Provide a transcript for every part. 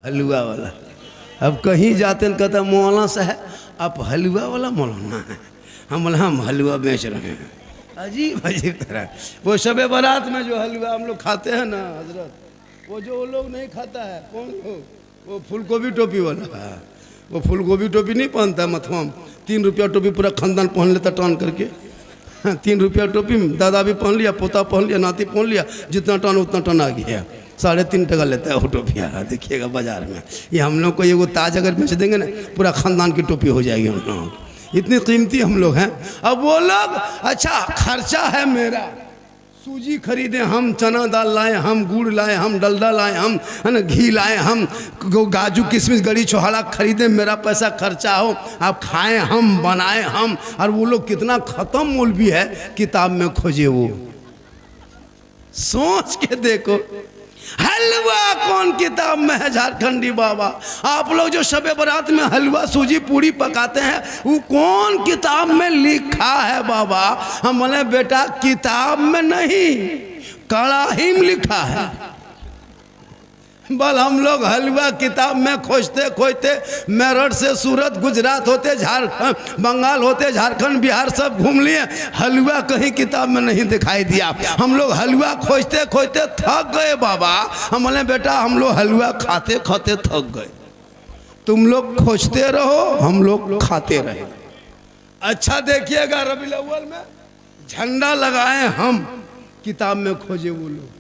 हलवा वाला। अब कहीं जाते हैं कहता मौलाना साहब आप हलवा वाला मौलाना है। हम बोले हम हलवा बेच रहे हैं। अजीब अजीब तरह वो शब बारात में जो हलवा हम लोग खाते हैं ना हजरत, वो जो वो लोग नहीं खाता है कौन लोग, वो फूलगोभी टोपी वाला है। वो फूलगोभी टोपी नहीं पहनता है मथुआ में, 3 रुपया टोपी पूरा खानदान पहन लेता टान करके। 3 रुपया टोपी में दादा भी पहन लिया, पोता पहन लिया, नाती पहन लिया, जितना टन उतना टन आ गया। 3.5 टका लेता है वो टोपिया। देखिएगा बाजार में ये हम लोग को ये वो ताज अगर बेच देंगे ना पूरा खानदान की टोपी हो जाएगी हम लोग, इतनी कीमती हम लोग हैं। अब वो लोग अच्छा खर्चा है मेरा, सूजी खरीदे हम, चना दाल लाए हम, गुड़ लाए हम, डलडा लाए हम, है ना, घी लाए हम, काजू किशमिश गड़ी छोहाड़ा खरीदे, मेरा पैसा खर्चा हो, आप खाएं हम, बनाए हम। और वो लोग कितना ख़त्म मौलवी है, किताब में खोजे वो। सोच के देखो हलवा कौन किताब में है झारखंडी बाबा। आप लोग जो शबे बारात में हलवा सूजी पूड़ी पकाते हैं वो कौन किताब में लिखा है बाबा। हम बोले बेटा किताब में नहीं कड़ाही में लिखा है। बल हम लोग हलवा किताब में खोजते खोजते मेरठ से सूरत गुजरात होते झारखंड बंगाल होते झारखंड बिहार सब घूम लिए, हलवा कहीं किताब में नहीं दिखाई दिया। हम लोग हलवा खोजते खोजते थक गए बाबा। हम बोले बेटा हम लोग हलवा खाते खाते थक गए, तुम लोग खोजते रहो हम लोग खाते रहे। अच्छा देखिएगा रबीउल अव्वल में झंडा लगाए हम, किताब में खोजे वो लोग।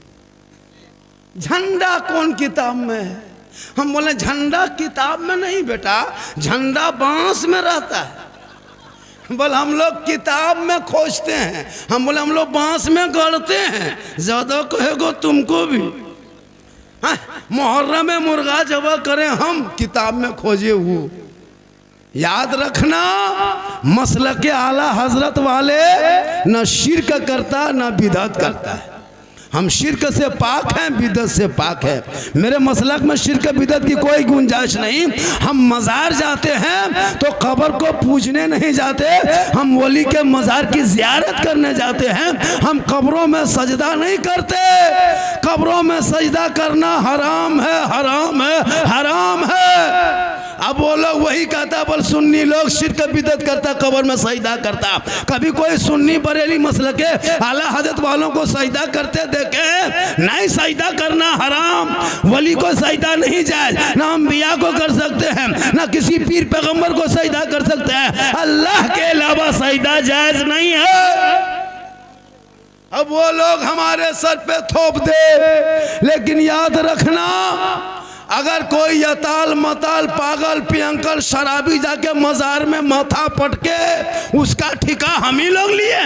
झंडा कौन किताब में है। हम बोले झंडा किताब में नहीं बेटा, झंडा बांस में रहता है। बोल हम लोग किताब में खोजते हैं। हम बोले हम लोग बांस में गढ़ते हैं। ज्यादा कहेगो तुमको भी। मुहर्रम में मुर्गा जबा करें हम, किताब में खोजे वो। याद रखना मसलक आला हजरत वाले न शिर्क करता न बिदअत करता है। हम शिर्क से पाक हैं, बिदअत से पाक है। मेरे मसलक में शिर्क बिदअत की कोई गुंजाइश नहीं। हम मज़ार जाते हैं तो कब्र को पूजने नहीं जाते, हम वली के मज़ार की ज़ियारत करने जाते हैं। हम कब्रों में सजदा नहीं करते। कब्रों में सजदा करना हराम है, हराम है, हराम है। अब वो लोग वही कहता, बोल सुन्नी लोग शिर्क बिदअत करता, कब्र में सजदा करता। कभी कोई सुन्नी बरेली मसलक के आला हजरत वालों को सजदा करते देखे? नहीं, सजदा करना हराम। वली को सजदा नहीं जायज, ना अंबिया को कर सकते हैं, ना किसी पीर पैगंबर को सजदा कर सकते हैं। अल्लाह के अलावा सजदा जायज नहीं है। अब वो लोग हमारे सर पे थोप दे, लेकिन याद रखना अगर कोई यताल मताल पागल पियंकल शराबी जाके मजार में माथा पटके, उसका ठिका हम ही लोग लिए।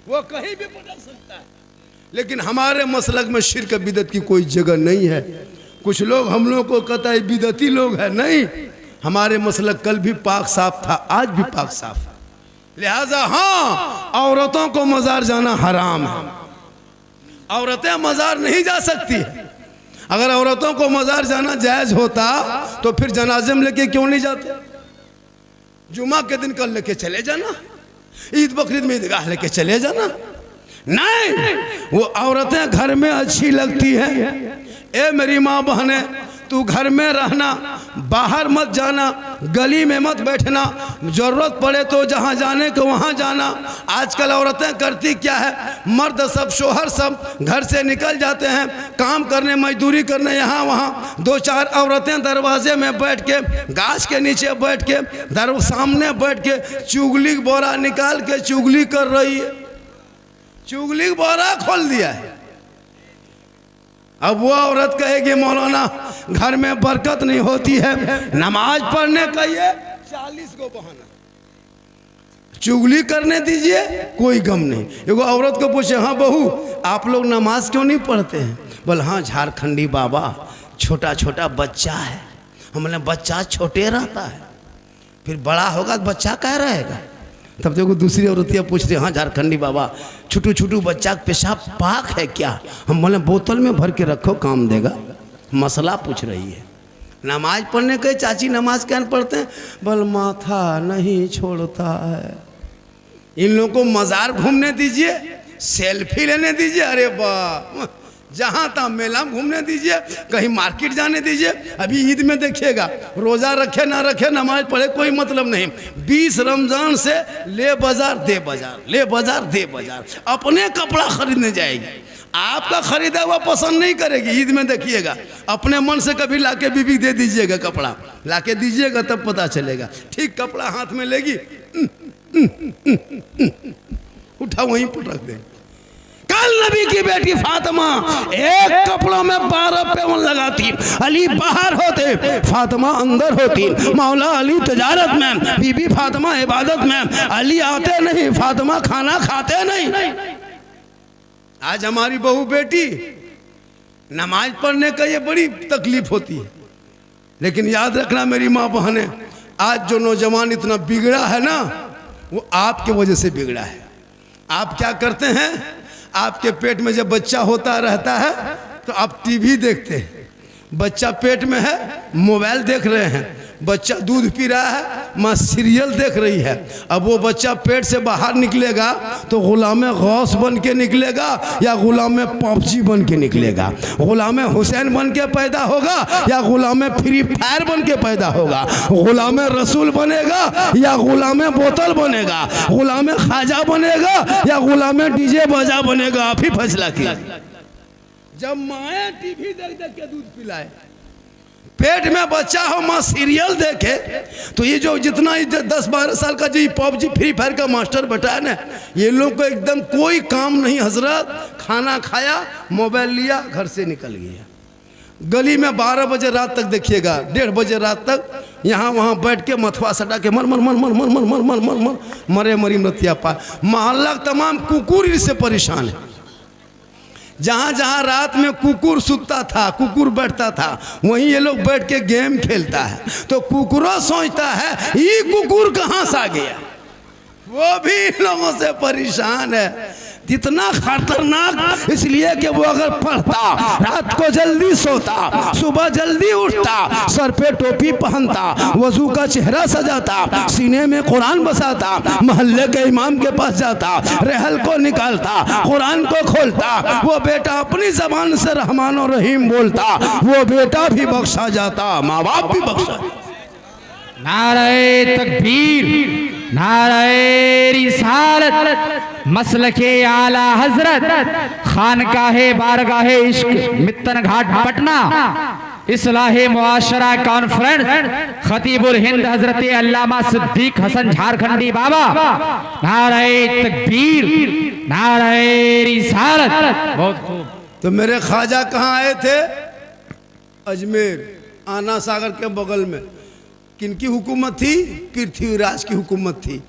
वो कहीं भी पटक सकता है, लेकिन हमारे मसलक में शिर्क बिदअत की कोई जगह नहीं है। कुछ लोग हम लोग को कहता है बिदअती लोग है, नहीं, हमारे मसलक कल भी पाक साफ था, आज भी पाक साफ है। लिहाजा हाँ, औरतों को मजार जाना हराम है। औरतें मजार नहीं जा सकती। अगर औरतों को मजार जाना जायज होता तो फिर जनाजे में लेके क्यों नहीं जाते? जुमा के दिन कल लेके चले जाना, ईद बकरीद में ईदगाह लेके चले जाना। नहीं, वो औरतें घर में अच्छी लगती हैं। ए मेरी माँ बहने, तू घर में रहना, बाहर मत जाना, गली में मत बैठना, जरूरत पड़े तो जहाँ जाने को वहाँ जाना। आजकल औरतें करती क्या है, मर्द सब शोहर सब घर से निकल जाते हैं काम करने मजदूरी करने यहाँ वहाँ। 2-4 औरतें दरवाजे में बैठ के, गाछ के नीचे बैठ के, सामने बैठ के चुगली बोरा निकाल के चुगली कर रही है। चुगली बोरा खोल दिया है। अब वो औरत कहेगी मौलाना घर में बरकत नहीं होती है, नमाज पढ़ने का ये 40 को बहाना, चुगली करने दीजिए, कोई गम नहीं। एगो औरत को पूछे, हाँ बहू आप लोग नमाज क्यों नहीं पढ़ते हैं? बोल हाँ झारखंडी बाबा छोटा छोटा बच्चा है। हम बोले बच्चा छोटे रहता है, फिर बड़ा होगा तो बच्चा क्या रहेगा? तब देखो दूसरी औरतियाँ पूछ रही, हाँ झारखंडी बाबा छोटू छोटू बच्चा पेशाब पाक है क्या? हम बोले बोतल में भर के रखो काम देगा। मसला पूछ रही है। नमाज पढ़ने के चाची नमाज क्या पढ़ते हैं? बोल माथा नहीं छोड़ता है। इन लोगों को मज़ार घूमने दीजिए, सेल्फी लेने दीजिए। अरे वाह, जहाँ तहाँ मेला में घूमने दीजिए, कहीं मार्केट जाने दीजिए। अभी ईद में देखिएगा, रोज़ा रखे ना रखे, नमाज पढ़े, कोई मतलब नहीं। 20 रमज़ान से ले बाजार दे बाजार, ले बाजार दे बाजार, अपने कपड़ा खरीदने जाएगी। आपका खरीदा हुआ पसंद नहीं करेगी। ईद में देखिएगा, अपने मन से कभी लाके बीबी दे दीजिएगा, कपड़ा लाके दीजिएगा, तब पता चलेगा। ठीक कपड़ा हाथ में लेगी, उठा वहीं पर रख देंगे। कल नबी की बेटी फातिमा एक कपड़ों में 12 पैबंद लगाती, अली बाहर होते, फातिमा अंदर होती। मौला अली तजारत में, बीबी फातिमा इबादत में, अली आते नहीं, फातिमा खाना खाते नहीं। आज हमारी बहू बेटी नमाज पढ़ने का ये बड़ी तकलीफ होती है, लेकिन याद रखना मेरी माँ बहनें, आज जो नौजवान इतना बिगड़ा है ना, वो आपके वजह से बिगड़ा है। आप क्या करते हैं, आपके पेट में जब बच्चा होता रहता है तो आप टीवी देखते हैं, बच्चा पेट में है, मोबाइल देख रहे हैं, बच्चा दूध पी रहा है, माँ सीरियल देख रही है। अब वो बच्चा पेट से बाहर निकलेगा तो गुलाम गौस बन के निकलेगा या गुलाम पबजी बन के निकलेगा, गुलाम हुसैन बन के पैदा होगा या गुलाम फ्री फायर बन के पैदा होगा, गुलाम रसूल बनेगा या गुलाम बोतल बनेगा, गुलाम ख्वाजा बनेगा या गुलाम डीजे बाजा बनेगा। आप ही फैसला किया। जब माए टीवी देख देख के दूध पिलाए, पेट में बच्चा हो, माँ सीरियल देखे, तो ये जो जितना 10-12 साल का जो पबजी फ्री फायर का मास्टर बैठा है ना, ये लोग को एकदम कोई काम नहीं हजरत। खाना खाया, मोबाइल लिया, घर से निकल गया। गली में 12 बजे रात तक देखिएगा, 1:30 बजे रात तक यहाँ वहाँ बैठ के मथुआ सटा के मर मर मर मर मर मर मर मर मर मर मरे मरी मतिया पा। मोहल्ला तमाम कुकुर इससे परेशान है। जहाँ जहाँ रात में कुकुर सुतता था, कुकुर बैठता था, वहीं ये लोग बैठ के गेम खेलता है। तो कुकुरों सोचता है ये कुकुर कहाँ से आ गया, वो भी इन लोगों से परेशान है। इतना खतरनाक इसलिए कि वो अगर पढ़ता, रात को जल्दी सोता, सुबह जल्दी उठता, सर पे टोपी पहनता, वजू का चेहरा सजाता, सीने में कुरान बसाता, मोहल्ले के इमाम के पास जाता, रहल को निकालता, कुरान को खोलता, वो बेटा अपनी जबान से रहमान और रहीम बोलता, वो बेटा भी बख्शा जाता, माँ बाप भी बख्शा। नारे तकबीर, नारे रिसालत, मसलके आला हजरत, खानकाहे बारगाहे इश्क, मित्तन घाट पटना, इस्लाहे मुआशरा कॉन्फ्रेंस, खतीबुल हिंद हजरत अल्लामा सिद्दीक हसन झारखंडी बाबा। नारे तकबीर, नारे रिसालत। बहुत खूब। तो मेरे ख्वाजा कहाँ आए थे? अजमेर, आना सागर के बगल में। किनकी हुकूमत थी? पृथ्वीराज की हुकूमत थी।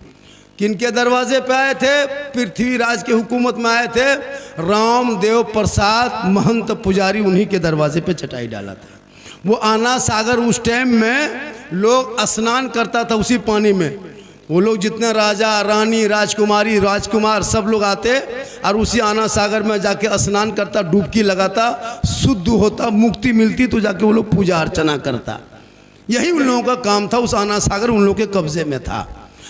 किनके दरवाजे पे आए थे? पृथ्वीराज की हुकूमत में आए थे। रामदेव प्रसाद महंत पुजारी, उन्हीं के दरवाजे पे चटाई डाला था। वो आना सागर उस टाइम में लोग स्नान करता था उसी पानी में। वो लोग जितने राजा रानी राजकुमारी राजकुमार सब लोग आते और उसी आना सागर में जाके स्नान करता, डुबकी लगाता, शुद्ध होता, मुक्ति मिलती, तो जाके वो लोग पूजा अर्चना करता। यही उन लोगों का काम था। उस आना सागर उन लोगों के कब्जे में था।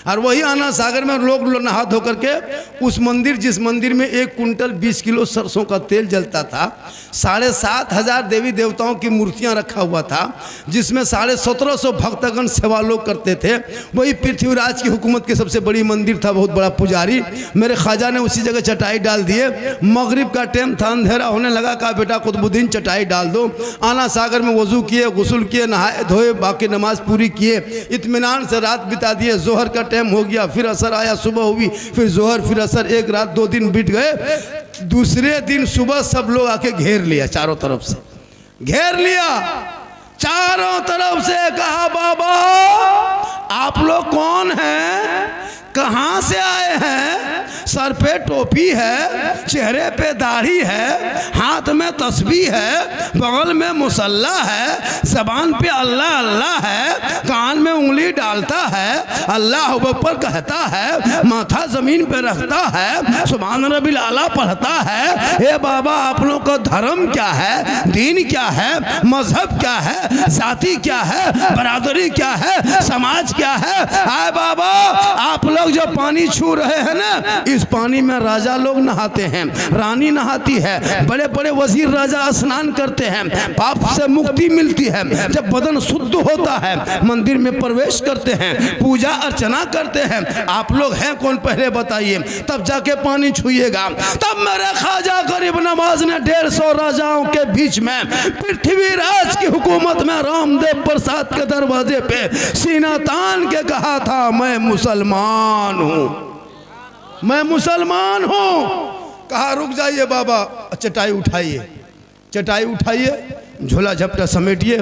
और वही आना सागर में लोग नहा धो करके उस मंदिर, जिस मंदिर में 1 कुंटल 20 किलो सरसों का तेल जलता था, 7,500 देवी देवताओं की मूर्तियां रखा हुआ था, जिसमें 1750 भक्तगण सेवा लोग करते थे। वही पृथ्वीराज की हुकूमत की सबसे बड़ी मंदिर था, बहुत बड़ा पुजारी। मेरे ख्वाजा ने उसी जगह चटाई डाल दिए। मगरिब का टाइम था, अंधेरा होने लगा, कहा बेटा कुतुबुद्दीन चटाई डाल दो। आना सागर में वजू किए, गुस्ल किए, नहाए धोए, बाकी नमाज पूरी किए, इत्मीनान से रात बिता दिए। जोहर का टाइम हो गया, फिर असर आया, सुबह हुई, फिर जोहर, फिर असर, 1 रात 2 दिन बीत गए। दूसरे दिन सुबह सब लोग आके घेर लिया, चारों तरफ से घेर लिया, चारों तरफ से। कहा बाबा आप लोग कौन हैं, कहाँ से आए हैं? सर पे टोपी है, चेहरे पे दाढ़ी है, हाथ में तस्बीह है, बगल में मुसल्ला है, जबान पे अल्लाह अल्लाह है, कान में उंगली डालता है, अल्लाह अकबर कहता है, माथा जमीन पे रखता है, सुभान रब्बिल आला पढ़ता है। हे बाबा आप लोगों का धर्म क्या है, दीन क्या है, मजहब क्या है, जाति क्या है, बरादरी क्या है, समाज क्या है? आए बाबा आप लोग जो पानी छू रहे हैं ना, इस पानी में राजा लोग नहाते हैं, रानी नहाती है, बड़े बड़े वजीर राजा स्नान करते हैं, पाप से मुक्ति मिलती है। जब बदन शुद्ध होता है मंदिर में प्रवेश करते हैं, पूजा अर्चना करते हैं। आप लोग हैं कौन पहले बताइए, तब जाके पानी छुइएगा। तब मेरे ख्वाजा गरीब नवाज ने 150 राजाओं के बीच में पृथ्वीराज की हुकूमत में रामदेव प्रसाद के दरवाजे पे सीना तान के कहा था, मैं मुसलमान हूँ, मैं मुसलमान हूँ। कहा रुक जाइए बाबा, चटाई उठाइए, चटाई उठाइए, झोला झपटा समेटिए,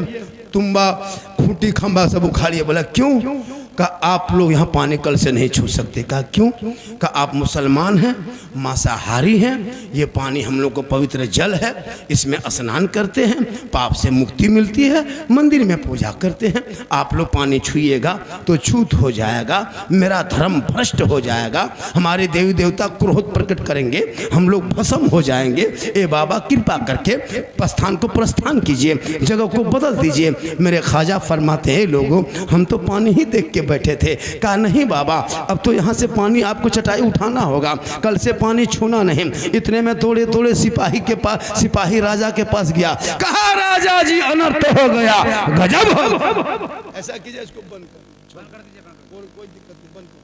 तुम्बा खूंटी खंबा सब उखाड़िए। बोला क्यों? कहा आप लोग यहाँ पानी कल से नहीं छू सकते। कहा क्यों? कहा आप मुसलमान हैं, मांसाहारी हैं, ये पानी हम लोग को पवित्र जल है, इसमें स्नान करते हैं, पाप से मुक्ति मिलती है, मंदिर में पूजा करते हैं। आप लोग पानी छुइएगा तो छूत हो जाएगा, मेरा धर्म भ्रष्ट हो जाएगा, हमारे देवी देवता क्रोध प्रकट करेंगे, हम लोग भस्म हो जाएंगे। ए बाबा कृपा करके प्रस्थान को प्रस्थान कीजिए, जगह को बदल दीजिए। मेरे ख्वाजा फरमाते हैं लोगों हम तो पानी ही देख के बैठे थे। कहा नहीं बाबा, अब तो यहाँ से पानी आपको चटाई उठाना होगा, कल से पानी छूना नहीं। इतने में थोड़े थोड़े सिपाही के पास, सिपाही राजा के पास गया। कहा राजा जी अनर्थ हो गया, गजब हो। ऐसा कीजिए, इसको बंद कर दीजिए, कोई दिक्कत नहीं, बंद कर,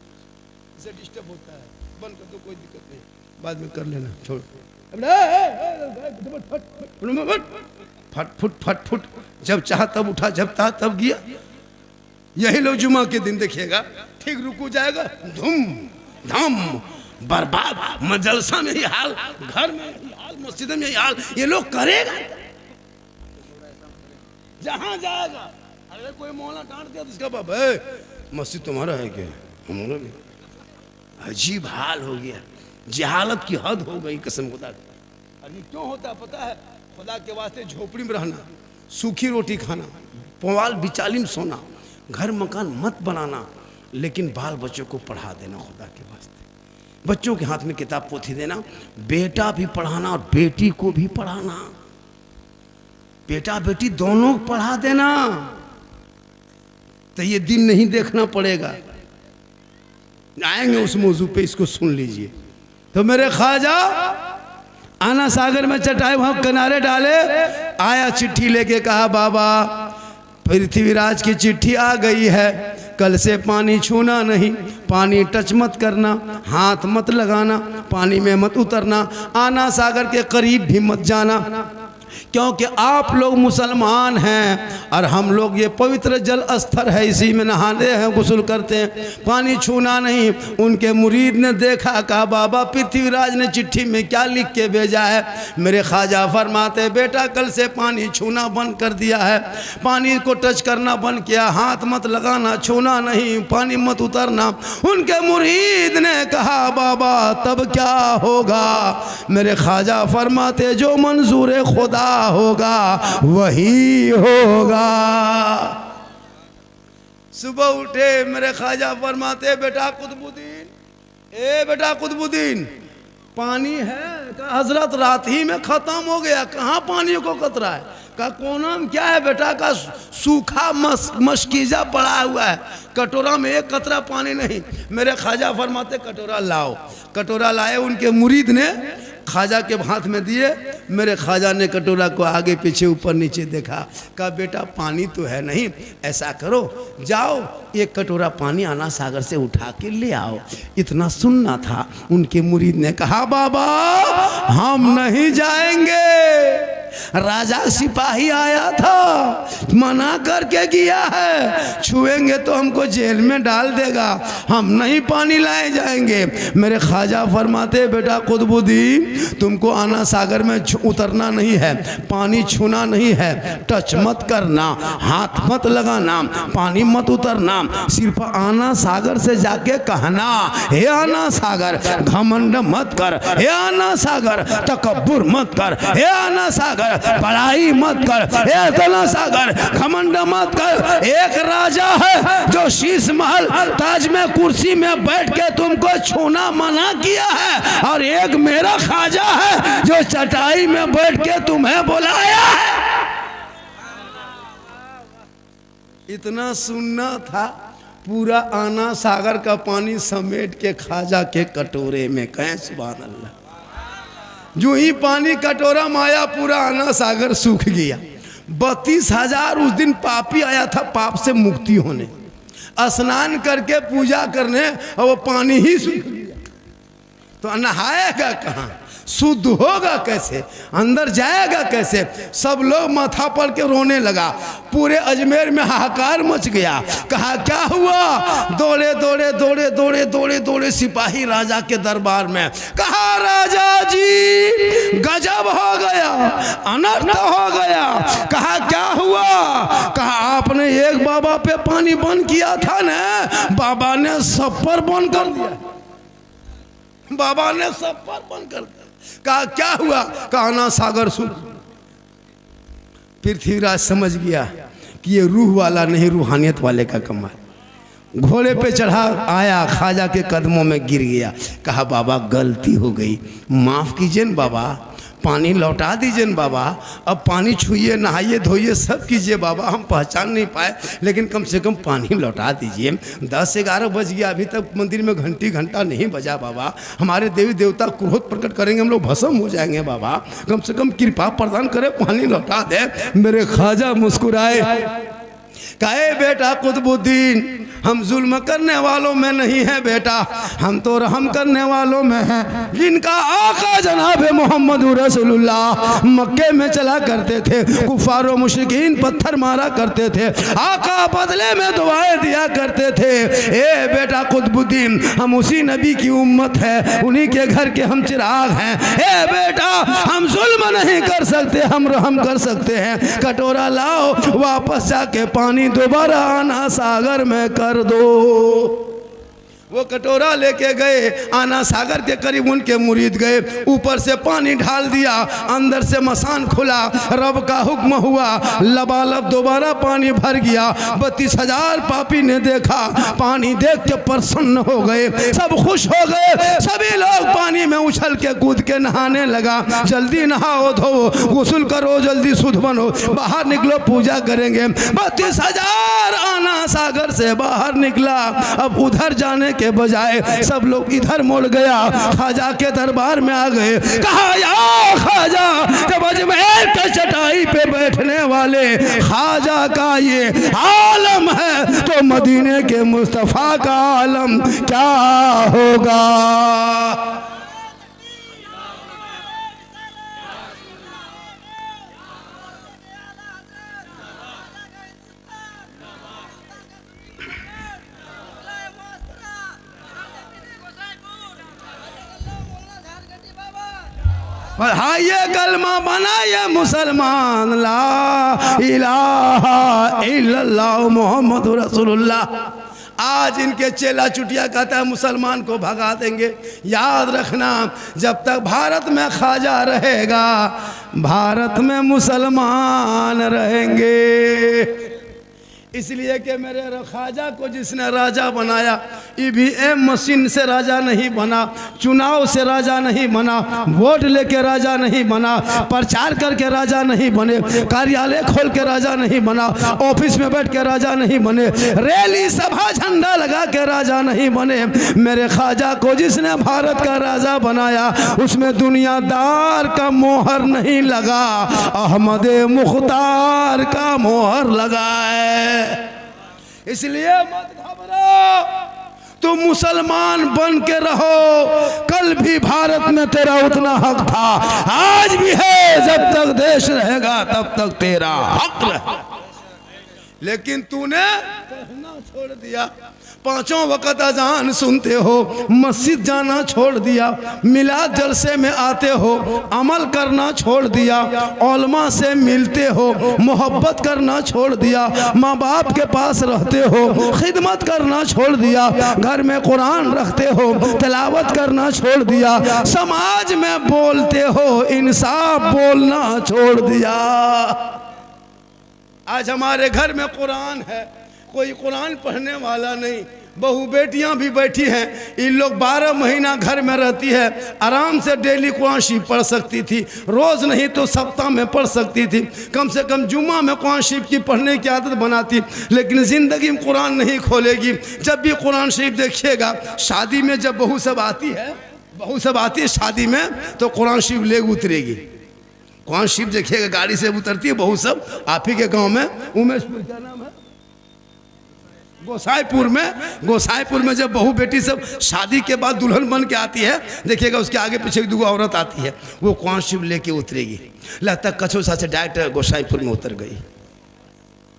इसे डिस्टर्ब होता है, बंद कर दो, कोई दिक्कत नहीं, बाद में कर लेना, छोड़। फट फुट फट फुट, जब चाह तब उठा, जब चाह तब गया। यही लोग जुमा के दिन देखिएगा, ठीक रुकू जाएगा, धूम धाम बर्बाद। मजलसा में यही हाल, घर में यही हाल, मस्जिद में यही हाल, ये लोग करेगा जहां जाएगा। अरे कोई मौला डांट दिया तो इसका बाप है मस्जिद तुम्हारा है क्या? हमारा भी। अजीब हाल हो गया, जहालत की हद हो गई कसम खुदा। अरे क्यों होता पता है? खुदा के वास्ते झोपड़ी में रहना, सूखी रोटी खाना, पुआल बिचाली में सोना, घर मकान मत बनाना, लेकिन बाल बच्चों को पढ़ा देना खुदा के वास्ते। बच्चों के हाथ में किताब पोथी देना, बेटा भी पढ़ाना और बेटी को भी पढ़ाना, बेटा बेटी दोनों पढ़ा देना। तो ये दिन नहीं देखना पड़ेगा। आएंगे उस मौजू पे, इसको सुन लीजिए। तो मेरे ख्वाजा आना सागर में चटाई वहां किनारे डाले, आया चिट्ठी लेके, कहा बाबा पृथ्वीराज की चिट्ठी आ गई है, कल से पानी छूना नहीं, पानी टच मत करना, हाथ मत लगाना, पानी में मत उतरना, आना सागर के करीब भी मत जाना, क्योंकि आप लोग मुसलमान हैं और हम लोग ये पवित्र जल स्थल है, इसी में नहाते हैं, गुस्ल करते हैं, पानी छूना नहीं। उनके मुरीद ने देखा, कहा बाबा पृथ्वीराज ने चिट्ठी में क्या लिख के भेजा है? मेरे ख्वाजा फरमाते बेटा कल से पानी छूना बंद कर दिया है, पानी को टच करना बंद किया, हाथ मत लगाना, छूना नहीं, पानी मत उतरना। उनके मुरीद ने कहा बाबा तब क्या होगा? मेरे ख्वाजा फरमाते जो मंजूर खुदा होगा वही होगा। सुबह उठे मेरे ख्वाजा फरमाते बेटा कुतुबुद्दीन, ए बेटा कुतुबुद्दीन पानी है? कहा हजरत रात ही में खत्म हो गया, कहाँ पानी को कतरा है? कहा कोना में क्या है बेटा? का सूखा मशकीजा पड़ा हुआ है, कटोरा में एक कतरा पानी नहीं। मेरे ख्वाजा फरमाते कटोरा लाओ। कटोरा लाए, उनके मुरीद ने ख्वाजा के हाथ में दिए। मेरे ख्वाजा ने कटोरा को आगे पीछे ऊपर नीचे देखा, कहा बेटा पानी तो है नहीं, ऐसा करो जाओ एक कटोरा पानी आना सागर से उठा के ले आओ। इतना सुनना था। उनके मुरीद ने कहा बाबा हम नहीं जाएंगे, राजा सिपाही आया था, मना करके गया है, छुएंगे तो हमको जेल में डाल देगा, हम नहीं पानी लाए जाएंगे। मेरे ख्वाजा फरमाते बेटा कुतुबुद्दीन तुमको आना सागर में उतरना नहीं है, पानी छूना नहीं है, टच मत करना, हाथ मत लगाना, पानी मत उतरना, सिर्फ आना सागर से जाके कहना हे आना सागर घमंड मत कर, हे आना सागर तकब्बुर मत कर, हे आना सागर बड़ाई मत कर, हे आना सागर घमंड मत कर। एक राजा है जो शीश महल ताज में कुर्सी में बैठ के तुमको छूना मना किया है, और एक मेरा ख्वाजा है जो चटाई में बैठ के तुम्हें बुलाया है। इतना सुनना था। पूरा आना सागर का पानी समेट के खाजा के कटोरे में, कहें सुभान अल्लाह। जो ही पानी कटोरा में आया पूरा आना सागर सूख गया। 32,000 उस दिन पापी आया था पाप से मुक्ति होने, स्नान करके पूजा करने, और वो पानी ही सूख गया। तो नहाएगा कहाँ, शुद्ध होगा कैसे, अंदर जाएगा कैसे। सब लोग माथा पड़ के रोने लगा। पूरे अजमेर में हाहाकार मच गया। कहा क्या हुआ, दौड़े दौड़े दौड़े दौड़े दौड़े दौड़े सिपाही राजा के दरबार में। कहा राजा जी गजब हो गया, अनर्थ हो गया। कहा क्या हुआ, कहा आपने एक बाबा पे पानी बंद किया था ना, बाबा ने सब पर बंद कर दिया, बाबा ने सब पर बंद कर दिया। कहा क्या हुआ, कहा ना सागर सूख। पृथ्वीराज समझ गया कि ये रूह वाला नहीं, रूहानियत वाले का कमाल। घोड़े पे चढ़ा आया, खाजा के कदमों में गिर गया। कहा बाबा गलती हो गई, माफ़ कीजिए न बाबा, पानी लौटा दीजिए न बाबा, अब पानी छुइए, नहाइए, धोइए, सब कीजिए बाबा, हम पहचान नहीं पाए, लेकिन कम से कम पानी लौटा दीजिए। 10-11 बज गया, अभी तक मंदिर में घंटा नहीं बजा बाबा, हमारे देवी देवता क्रोध प्रकट करेंगे, हम लोग भस्म हो जाएंगे बाबा, कम से कम कृपा प्रदान करें, पानी लौटा दे। मेरे ख्वाजा मुस्कुराए, कहे बेटा कुतुबुद्दीन हम जुल्म करने वालों में नहीं है बेटा, हम तो रहम करने वालों में हैं। जिनका आका जनाब मोहम्मद रसूलुल्लाह मक्के में चला करते थे, कुफार व मुशरिकीन पत्थर मारा करते थे, आका बदले में दुआएं दिया करते थे। ए बेटा कुतुबुद्दीन हम उसी नबी की उम्मत है, उन्हीं के घर के हम चिराग हैं। ए बेटा हम जुल्म नहीं कर सकते, हम रहम कर सकते हैं। कटोरा लाओ, वापस जाके पानी दोबारा आना सागर में कर दो। वो कटोरा लेके गए, आना सागर के करीब उनके मुरीद गए, ऊपर से पानी ढाल दिया, अंदर से मसान खुला, रब का हुक्म हुआ, लबालब दोबारा पानी भर गया। 32,000 पापी ने देखा, पानी देख के प्रसन्न हो गए, सब खुश हो गए, सभी लोग पानी में उछल के कूद के नहाने लगा। जल्दी नहाओ धो, गुस्ल करो, जल्दी शुद्ध बनो, बाहर निकलो पूजा करेंगे। 32,000 आना सागर से बाहर निकला। अब उधर जाने के बजाय सब लोग इधर मुड़ गया, खाजा के दरबार में आ गए। कहा या खाजा, जब अजमेर के चटाई पे बैठने वाले खाजा का ये आलम है तो मदीने के मुस्तफा का आलम क्या होगा। पढ़ाइए कलमा बनाइए मुसलमान, ला इलाहा इल्लल्लाह मोहम्मद रसूलुल्लाह। आज इनके चेला चुटिया कहता है मुसलमान को भगा देंगे। याद रखना जब तक भारत में खाजा रहेगा, भारत में मुसलमान रहेंगे। इसलिए कि मेरे ख्वाजा को जिसने राजा बनाया, ईवीएम मशीन से राजा नहीं बना, चुनाव से राजा नहीं बना, वोट लेके राजा नहीं बना, प्रचार करके राजा नहीं बने, कार्यालय खोल के राजा नहीं बना, ऑफिस में बैठ के राजा नहीं बने, रैली सभा झंडा लगा के राजा नहीं बने। मेरे ख्वाजा को जिसने भारत का राजा बनाया उसमें दुनियादार का मोहर नहीं लगा, अहमद मुख्तार का मोहर लगा है। इसलिए मत घबराओ, तुम मुसलमान बन के रहो। कल भी भारत में तेरा उतना हक था, आज भी है, जब तक देश रहेगा तब तक तेरा हक रहेगा। लेकिन तूने कहना छोड़ दिया, 5 वक्त अजान सुनते हो, मस्जिद जाना छोड़ दिया, मिलाद जलसे में आते हो, अमल करना छोड़ दिया, उलमा से मिलते हो, मोहब्बत करना छोड़ दिया, माँ बाप के पास रहते हो, खिदमत करना छोड़ दिया, घर में कुरान रखते हो, तिलावत करना छोड़ दिया, समाज में बोलते हो, इंसाफ बोलना छोड़ दिया। आज हमारे घर में कुरान है, कोई कुरान पढ़ने वाला नहीं, बहू बेटियां भी बैठी हैं, इन लोग 12 महीना घर में रहती है, आराम से डेली कुरान शरीफ पढ़ सकती थी, रोज़ नहीं तो सप्ताह में पढ़ सकती थी, कम से कम जुम्मा में कुरान शरीफ की पढ़ने की आदत बनाती। लेकिन ज़िंदगी में कुरान नहीं खोलेगी। जब भी कुरान शरीफ देखिएगा, शादी में जब बहू सब आती है शादी में, तो कुरान शरीफ ले उतरेगी। कुरान शरीफ देखिएगा, गाड़ी से उतरती है बहू सब। आप ही के गाँव में उमेशपुर, क्या नाम है, गोसाईपुर में जब बहू बेटी सब शादी के बाद दुल्हन बन के आती है, देखिएगा उसके आगे पीछे 2 औरत आती है, वो कुरान शरीफ लेके उतरेगी। लगता कचौसा से डायरेक्ट गोसाईपुर में उतर गई।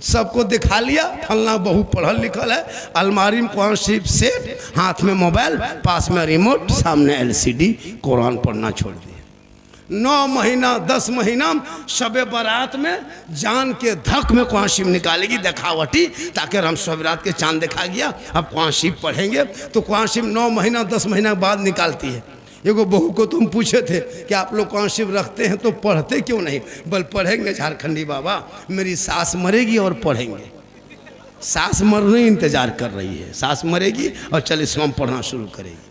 सबको दिखा लिया, फलना बहू पढ़ल लिखल है, अलमारी में कुरान शरीफ सेट, हाथ में मोबाइल, पास में रिमोट, सामने LCD, कुरान पढ़ना छोड़ दिया। 9 महीना 10 महीना शबे बारात में जान के धक में कुरान शरीफ निकालेगी, दिखावटी, ताकि हम शबे बारात के चांद देखा गया, अब कुरान शरीफ पढ़ेंगे। तो कुरान शरीफ 9 महीना 10 महीना बाद निकालती है। एगो बहू को तुम पूछे थे कि आप लोग कुरान शरीफ रखते हैं तो पढ़ते क्यों नहीं? बल पढ़ेंगे झारखंडी बाबा, मेरी सास मरेगी और पढ़ेंगे। सास मरने इंतजार कर रही है, सास मरेगी और चल इस्लाम पढ़ना शुरू करेगी।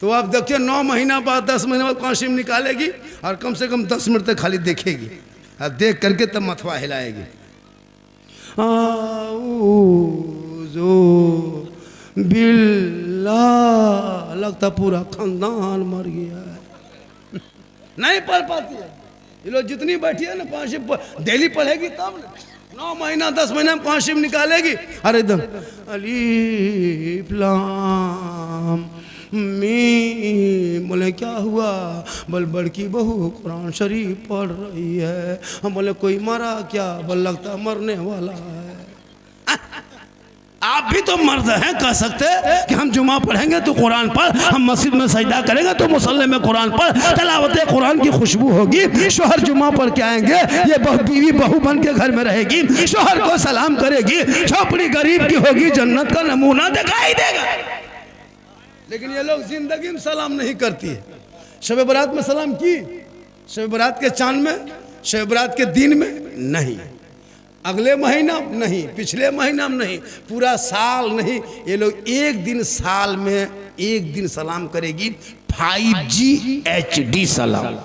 तो आप देखिए 9 महीना बाद 10 महीना बाद कुरान शरीफ निकालेगी और कम से कम 10 मिनट तक खाली देखेगी, और देख करके तब मथवा हिलाएगी। बिल्ला, लगता पूरा खानदान मर गया है। नहीं पढ़ पाती है ये लोग, जितनी बैठी है ना कुरान शरीफ डेली पढ़ेगी तब ना। 9 महीना 10 महीना में कुरान शरीफ निकालेगी, अरे एकदम अलीफ लाम मीम। बोले क्या हुआ? बोल बड़की बहू कुरान शरीफ पढ़ रही है। हम बोले कोई मरा क्या? बोल लगता मरने वाला है। आप भी तो मर्द हैं, कह सकते कि हम जुमा पढ़ेंगे तो कुरान पढ़, हम मस्जिद में सजदा करेंगे तो मुसल्ले में कुरान पढ़, तलावत कुरान की खुशबू होगी, शोहर जुमा पढ़ के आएंगे, ये बीवी बहू बन के घर में रहेगी, शोहर को सलाम करेगी, झोपड़ी गरीब की होगी, जन्नत का नमूना दिखाई देगा। लेकिन ये लोग जिंदगी में सलाम नहीं करती है। शब बारात में सलाम की, शब बारात के चांद में, शब बारात के दिन में नहीं, अगले महीना नहीं, पिछले महीना में नहीं, पूरा साल नहीं। ये लोग एक दिन साल में एक दिन सलाम करेगी, 5G HD सलाम।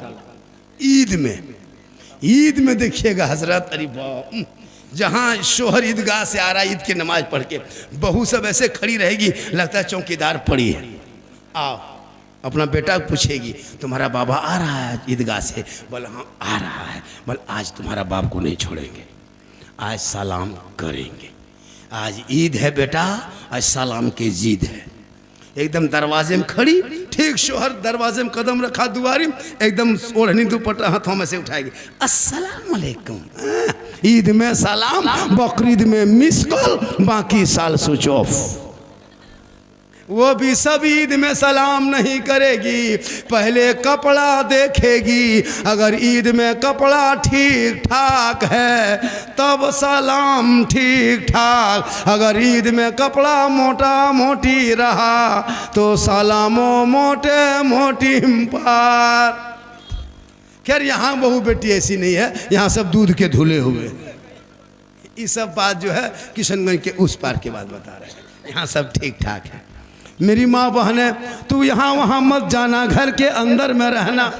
ईद में देखिएगा हजरत, अरे बाप, जहाँ शोहर ईदगाह से आ रहा है ईद की नमाज पढ़ के, बहू सब ऐसे खड़ी रहेगी, लगता है चौकीदार पड़ी है। आओ, अपना बेटा पूछेगी तुम्हारा बाबा आ रहा है ईदगाह से? बोल हाँ आ रहा है। बोल आज तुम्हारा बाप को नहीं छोड़ेंगे, आज सलाम करेंगे, आज ईद है बेटा, आज सलाम की जीद है। एकदम दरवाजे में खड़ी, ठीक शोहर दरवाजे में कदम रखा दुआरी, एकदम ओढ़नी दुपट्टा हाथों में से उठाएगी, अस्सलाम वालेकुम। ईद में सलाम, बकरीद में मिस कॉल, बाकी साल स्विच ऑफ। वो भी सब ईद में सलाम नहीं करेगी, पहले कपड़ा देखेगी। अगर ईद में कपड़ा ठीक ठाक है तब सलाम ठीक ठाक, अगर ईद में कपड़ा मोटा मोटी रहा तो सलामो मोटे मोटी पार। खैर यहाँ बहू बेटी ऐसी नहीं है, यहाँ सब दूध के धुले हुए। ये सब बात जो है किशनगंज के उस पार के बाद बता रहे हैं, यहाँ सब ठीक ठाक है। मेरी माँ बहने, तू यहाँ वहाँ मत जाना, घर के अंदर में रहना।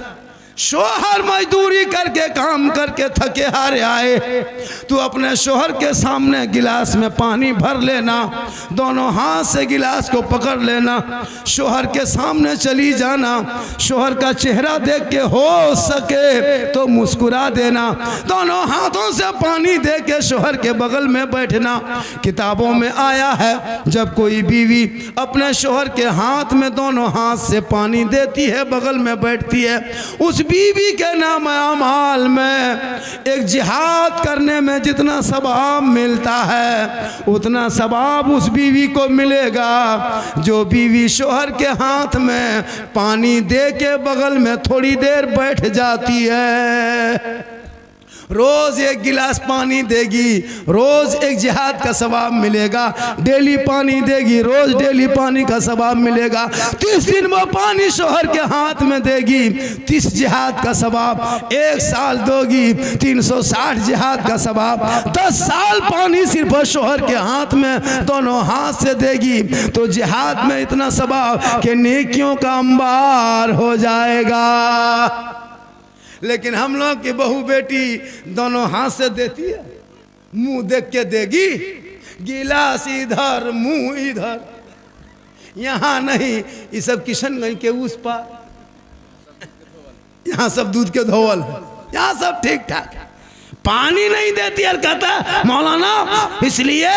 शोहर मजदूरी करके काम करके थके हारे आए, तू अपने शोहर के सामने गिलास में पानी भर लेना, दोनों हाथ से गिलास को पकड़ लेना, शोहर के सामने चली जाना, शोहर का चेहरा देख के हो सके तो मुस्कुरा देना, दोनों हाथों से पानी दे के शोहर के बगल में बैठना। किताबों में आया है जब कोई बीवी अपने शोहर के हाथ में दोनों हाथ से पानी देती है, बगल में बैठती है, उस बीवी के नाम अमाल में एक जिहाद करने में जितना सवाब मिलता है उतना सवाब उस बीवी को मिलेगा जो बीवी शोहर के हाथ में पानी दे के बगल में थोड़ी देर बैठ जाती है। रोज एक गिलास पानी देगी, रोज एक जिहाद का सवाब मिलेगा। डेली पानी देगी, रोज डेली पानी का सवाब मिलेगा। 30 दिन वो पानी शोहर के हाथ में देगी, 30 जिहाद का सवाब। 1 साल दोगी, 360 जिहाद का सवाब। 10 साल पानी सिर्फ शोहर के हाथ में दोनों हाथ से देगी तो जिहाद में इतना सवाब कि नेकियों का अंबार हो जाएगा। लेकिन हम लोग की बहू बेटी दोनों हाथ से देती है, मुंह देख के देगी, गिलास इधर मुंह इधर, यहाँ नहीं। ये सब किशनगंज के उस पार, यहाँ सब दूध के धोवल है, यहाँ सब ठीक ठाक है। पानी नहीं देती है। कहता मौलाना इसलिए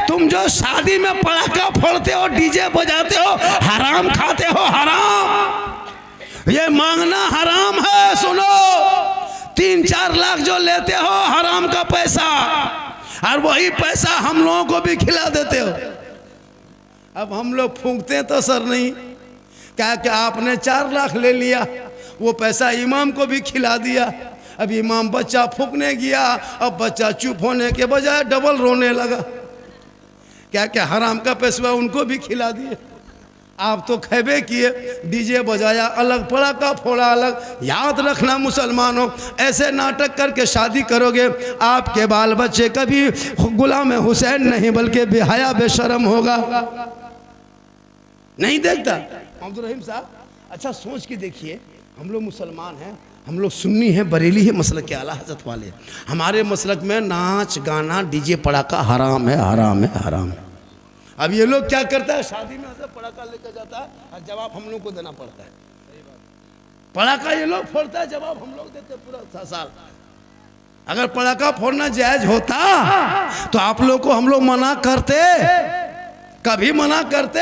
तुम जो शादी में पटाखा फोड़ते हो, डीजे बजाते हो, हराम खाते हो, हराम। ये मांगना हराम है। सुनो, 3-4 लाख जो लेते हो हराम का पैसा, और वही पैसा हम लोगों को भी खिला देते हो। अब हम लोग फूंकते तो सर नहीं, क्या क्या आपने 4 लाख ले लिया, वो पैसा इमाम को भी खिला दिया। अब इमाम बच्चा फूंकने गया, अब बच्चा चुप होने के बजाय डबल रोने लगा। क्या क्या हराम का पैसा उनको भी खिला दिए। आप तो खैबे किए, डीजे बजाया अलग, पटाखा फोड़ा अलग। याद रखना मुसलमानों, ऐसे नाटक करके शादी करोगे, आपके बाल बच्चे कभी गुलाम हुसैन नहीं बल्कि बेहया बेशरम होगा। नहीं देखता अब्दुल रहीम साहब? अच्छा सोच के देखिए, हम लोग मुसलमान हैं, हम लोग सुन्नी हैं, बरेली है, मसलक के आला हज़रत वाले। हमारे मसलक में नाच गाना डीजे पटाखा हराम है, हराम है, हराम है। अब ये लोग क्या करता है, शादी में ऐसे पटाखा लेकर जाता है और जवाब हम लोग को देना पड़ता है। पटाखा ये लोग फोड़ता है, जवाब हम लोग देते पूरा साल। अगर पटाखा फोड़ना जायज होता तो आप लोग को हम लोग मना करते, कभी मना करते?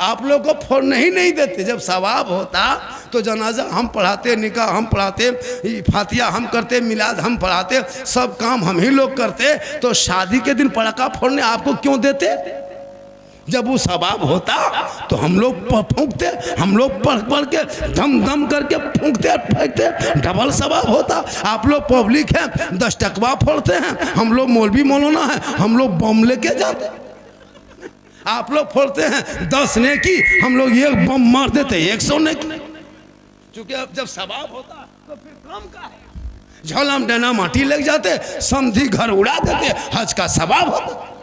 आप लोग को फोड़ने ही नहीं देते। जब सवाब होता तो जनाजा हम पढ़ाते, निकाह हम पढ़ाते, फातिया हम करते, मिलाद हम पढ़ाते, सब काम हम ही लोग करते, तो शादी के दिन पटाखा फोड़ने आपको क्यों देते? जब वो सवाब होता तो हम लोग फूंकते, हम लोग पढ़ पढ़ के दम दम करके फूंकते फेंकते, डबल सवाब होता। आप लोग पब्लिक है, 10 टकवा फोड़ते हैं, हम लोग मौलवी मौलाना है, हम लोग बम लेके जाते। आप लोग फोड़ते हैं 10 नेकी, हम लोग 1 बम मार देते 100 नेकी। क्योंकि अब जब सवाब होता तो फिर काम का है। झोला में डना माटी लग जाते, समधी घर उड़ा देते, हज का सवाब होता।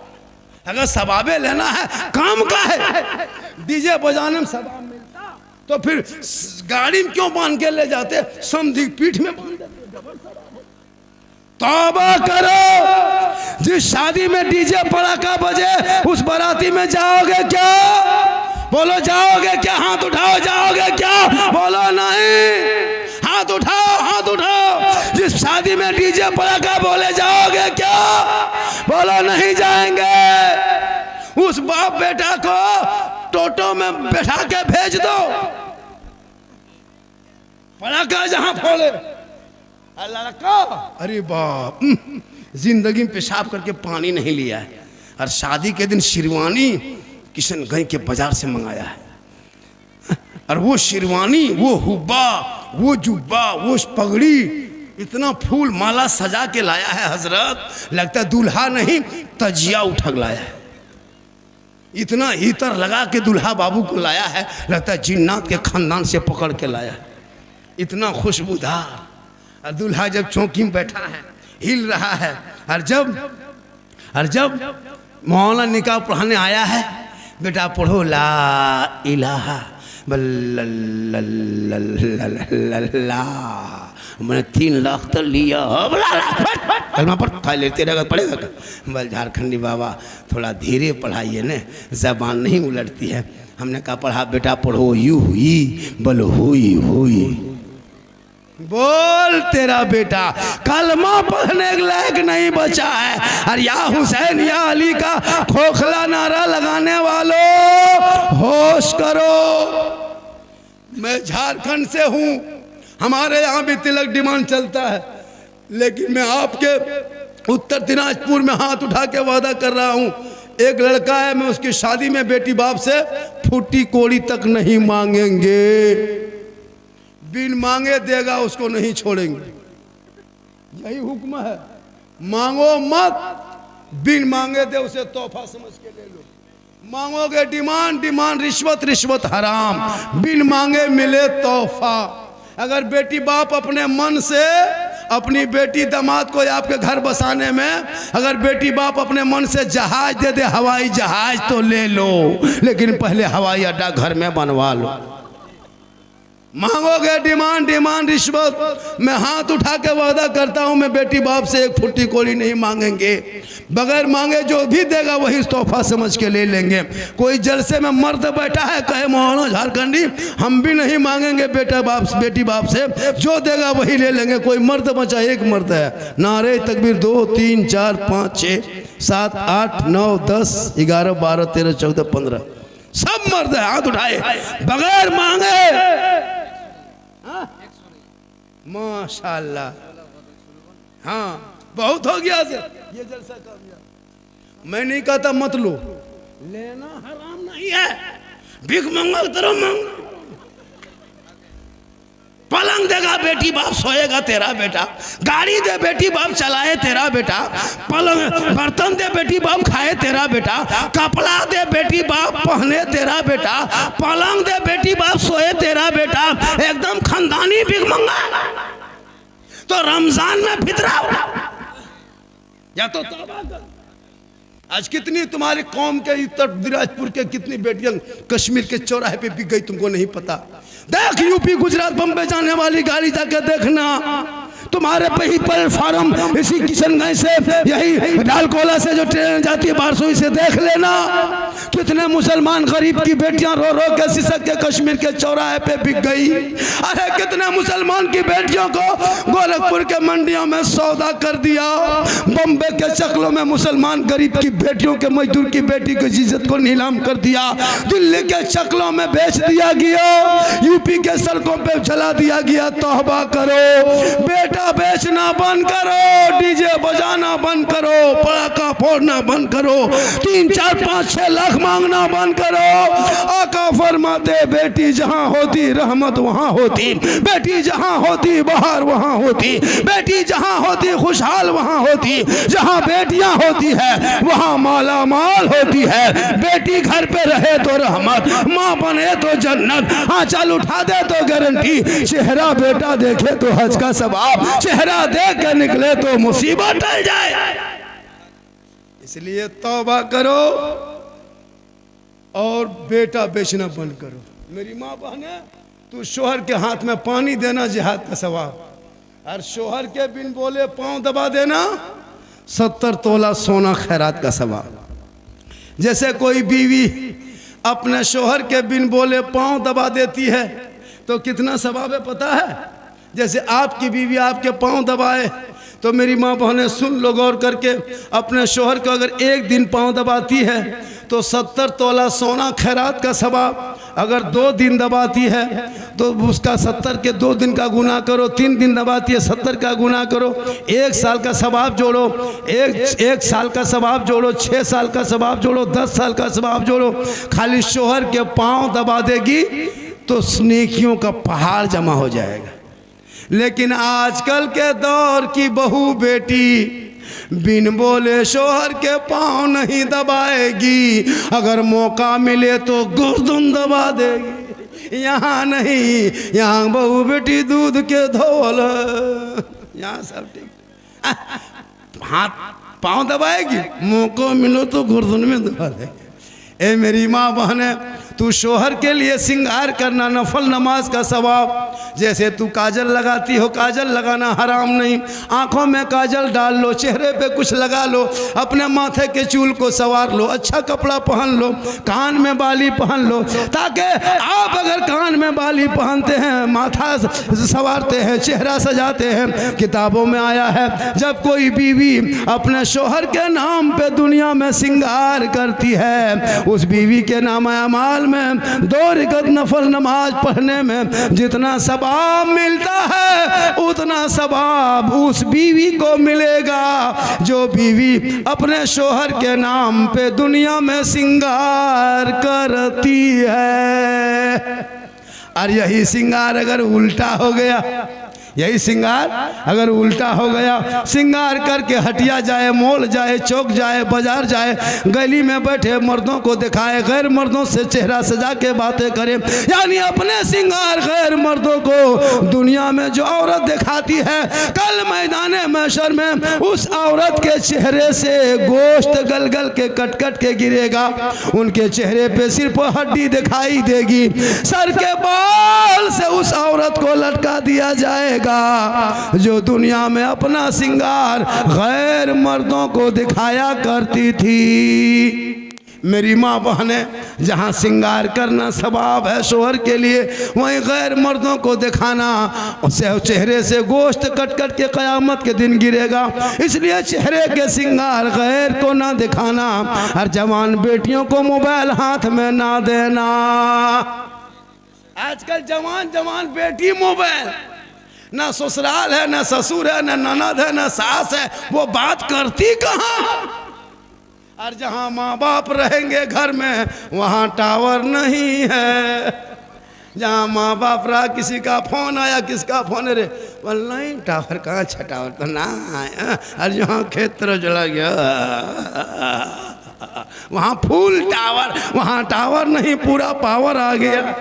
अगर सवाबे लेना है, काम का है, डीजे बजाने में सवाब मिलता तो फिर गाड़ी में क्यों बांध के ले जाते, समधी पीठ में बांध देते, डबल सवाब होता। तौबा करो, जिस शादी में डीजे पटाखा बजे उस बाराती में जाओगे क्या? बोलो जाओगे क्या? हाथ उठाओ, जाओगे क्या? बोलो नहीं। हाथ उठाओ, हाथ उठाओ। जिस शादी में डीजे पटाखा बोले जाओगे क्या? बोलो नहीं जाएंगे। उस बाप बेटा को टोटो में बैठा के भेज दो, पटाखा जहां फोड़े। लड़का अरे बाप, जिंदगी में पेशाब करके पानी नहीं लिया है, और शादी के दिन शेरवानी किशनगंज के बाजार से मंगाया है। और वो शेरवानी, वो हुब्बा, वो जुब्बा, वो पगड़ी, इतना फूल माला सजा के लाया है हजरत, लगता है दूल्हा नहीं तजिया उठक लाया है। इतना इतर लगा के दूल्हा बाबू को लाया है, लगता है जिन्नात के खानदान से पकड़ के लाया है। इतना खुशबूदार। और दूल्हा जब चौकी में बैठा है, हिल रहा है, और जब मौलाना निकाह पढ़ाने आया है, बेटा पढ़ो ला इलाहा बल्ला, मैंने 3 लाख तो लिया, कलमा पर खा लेते रहेगा, पड़ेगा। बल झारखंडी बाबा थोड़ा धीरे पढ़ाइए न, जबान नहीं उलटती है। हमने कहा पढ़ा बेटा, पढ़ो यू हुई बल हुई हुई। बोल तेरा बेटा कलमा पढ़ने के लायक नहीं बचा है। और या हुसैन या अली का खोखला नारा लगाने वालों होश करो। मैं झारखंड से हूँ, हमारे यहाँ भी तिलक डिमांड चलता है, लेकिन मैं आपके उत्तर दिनाजपुर में हाथ उठा के वादा कर रहा हूँ, एक लड़का है, मैं उसकी शादी में बेटी बाप से फूटी कोड़ी तक नहीं मांगेंगे। बिन मांगे देगा उसको नहीं छोड़ेंगे। यही हुक्म है, मांगो मत, बिन मांगे दे उसे तोहफा समझ के ले लो। मांगोगे डिमांड, डिमांड रिश्वत, रिश्वत हराम, बिन मांगे मिले तोहफा। अगर बेटी बाप अपने मन से अपनी बेटी दामाद को आपके घर बसाने में, अगर बेटी बाप अपने मन से जहाज दे दे, हवाई जहाज, तो ले लो, लेकिन पहले हवाई अड्डा घर में बनवा लो। मांगोगे डिमांड, डिमांड रिश्वत, मैं हाथ उठा के वादा करता हूं मैं बेटी बाप से एक फुट्टी कोड़ी नहीं मांगेंगे। बगैर मांगे जो भी देगा वही तोहफा समझ के ले लेंगे। कोई जलसे में मर्द बैठा है कहे मौलाना झारखंडी हम भी नहीं मांगेंगे बेटा बाप बेटी बाप से, जो देगा वही ले लेंगे। कोई मर्द बचा, एक मर्द है। नारे तकबीर 2 3 4 5 6 7 8 9 10 11 12 13 14 15 सब मर्द है, हाथ उठाए बगैर मांगे। माशाल्लाह, हाँ बहुत हो गया ये जलसा कामयाब। मैं नहीं कहता मत लो, लेना हराम नहीं है, भीख मांगो तरह मांगो। पलंग देगा बेटी बाप सोएगा तेरा बेटा, गाड़ी दे बेटी बाप चलाए तेरा बेटा, पलंग बर्तन दे बेटी बाप खाए तेरा बेटा, कपड़ा दे बेटी बाप पहने तेरा बेटा, पलंग दे बेटी बाप सोए तेरा बेटा, एकदम खानदानी भीख मंगा। तो रमजान में फितरा या तो तौबा कर। आज कितनी तुम्हारी कौम के उत्तर दिनाजपुर के कितनी बेटियां कश्मीर के चौराहे पे बिक गई, तुमको नहीं पता। देख यूपी गुजरात बम्बे जाने वाली गाड़ी जाके देखना, तुम्हारे पे ही प्लेटफार्म इसी किशनगंज से यही डालकोला से जो ट्रेन जाती है बारसोई से देख लेना। कितने मुसलमान गरीब की बेटियां रो रो के सिसक के कश्मीर के चौराहे पे बिक गई। अरे कितने मुसलमान की बेटियों को गोरखपुर के मंडियों में सौदा कर दिया। बम्बे के चकलों में मुसलमान गरीब की बेटियों के मजदूर की बेटी की इज्जत को नीलाम कर दिया। दिल्ली के चकलों में बेच दिया गया, यूपी के सड़कों पे जला दिया गया। तौबा करो, बेटा बेचना बंद करो, डीजे बजाना बंद करो, पटाखा फोड़ना बंद करो, 3 4 5 6 लाख मांगना बंद करो। आका फरमाते बेटी जहां होती रहमत वहां होती, बेटी जहां होती बहार वहां होती, बेटी जहां होती खुशहाल वहां होती, जहां बेटियां होती है वहां माला माल होती है। बेटी घर पे रहे तो रहमत, माँ बने तो जन्नत, आंचल उठा दे तो गारंटी, चेहरा बेटा देखे तो हज का सवाब, चेहरा देख कर निकले तो मुसीबत टल जाए। इसलिए तौबा करो और बेटा बेचना बंद करो। मेरी माँ बहने, तू शोहर के हाथ में पानी देना जिहाद का सवाब, और शोहर के बिन बोले पांव दबा देना 70 तोला सोना खैरात का सवाब। जैसे कोई बीवी अपने शोहर के बिन बोले पांव दबा देती है तो कितना सवाब है पता है? जैसे आपकी बीवी आपके पांव दबाए तो मेरी माँ बहनें सुन लो गौर करके, अपने शोहर को अगर एक दिन पांव दबाती है तो 70 तोला सोना खैरात का सवाब। अगर 2 दिन दबाती है तो उसका 70 के 2 दिन का गुना करो, 3 दिन दबाती है 70 का गुना करो, 1 साल का सवाब जोड़ो, एक साल का सवाब जोड़ो, 6 साल का सवाब जोड़ो, 10 साल का सवाब जोड़ो। खाली शोहर के पांव दबा देगी तो नेकियों का पहाड़ जमा हो जाएगा। लेकिन आजकल के दौर की बहू बेटी बिन बोले शोहर के पांव नहीं दबाएगी, अगर मौका मिले तो गर्दन दबा देगी। यहाँ नहीं, यहाँ बहू बेटी दूध के धोल, यहाँ सब ठीक, हाथ पांव दबाएगी, मौका मिलो तो गर्दन में दबा देगी। ए मेरी माँ बहने, तू शोहर के लिए श्रृंगार करना नफल नमाज का सवाब। जैसे तू काजल लगाती हो, काजल लगाना हराम नहीं, आंखों में काजल डाल लो, चेहरे पे कुछ लगा लो, अपने माथे के चूल को संवार लो, अच्छा कपड़ा पहन लो, कान में बाली पहन लो, ताकि आप अगर कान में बाली पहनते हैं, माथा संवारते हैं, चेहरा सजाते हैं, किताबों में आया है जब कोई बीवी अपने शोहर के नाम पे दुनिया में श्रृंगार करती है, उस बीवी के नाम अमाल में 2 रकात नफल नमाज पढ़ने में जितना सवाब मिलता है उतना सवाब उस बीवी को मिलेगा जो बीवी अपने शोहर के नाम पे दुनिया में श्रृंगार करती है। और यही श्रृंगार अगर उल्टा हो गया, यही श्रृंगार अगर उल्टा हो गया, श्रृंगार करके हटिया जाए, मॉल जाए, चौक जाए, बाजार जाए, गली में बैठे मर्दों को दिखाए, गैर मर्दों से चेहरा सजा के बातें करे, यानी अपने श्रृंगार गैर मर्दों को दुनिया में जो औरत दिखाती है, कल मैदान महशर में उस औरत के चेहरे से गोश्त गल गल के कट कट के गिरेगा। उनके चेहरे पे सिर्फ हड्डी दिखाई देगी, सर के बाल से उस औरत को लटका दिया जाएगा जो दुनिया में अपना श्रृंगार गैर मर्दों को दिखाया करती थी। मेरी माँ बहनें, जहाँ श्रृंगार करना सवाब है शोहर के लिए, वहीं गैर मर्दों को दिखाना उसे चेहरे से गोश्त कट कट के क़यामत के दिन गिरेगा। इसलिए चेहरे के श्रृंगार गैर को ना दिखाना, और जवान बेटियों को मोबाइल हाथ में ना देना। आजकल जवान जवान बेटी मोबाइल, ना ससुराल है, ना ससुर है, ना ननद है, ना सास है, वो बात करती कहाँ। और जहाँ माँ बाप रहेंगे घर में, वहाँ टावर नहीं है। जहाँ माँ बाप रहा, किसी का फोन आया, किसका फोन है रे, बोल नहीं टावर कहाँ, अच्छा टावर तो ना आया। और जहाँ खेत तरफ चला गया, वहाँ फुल टावर, वहाँ टावर नहीं, पूरा पावर आ गया।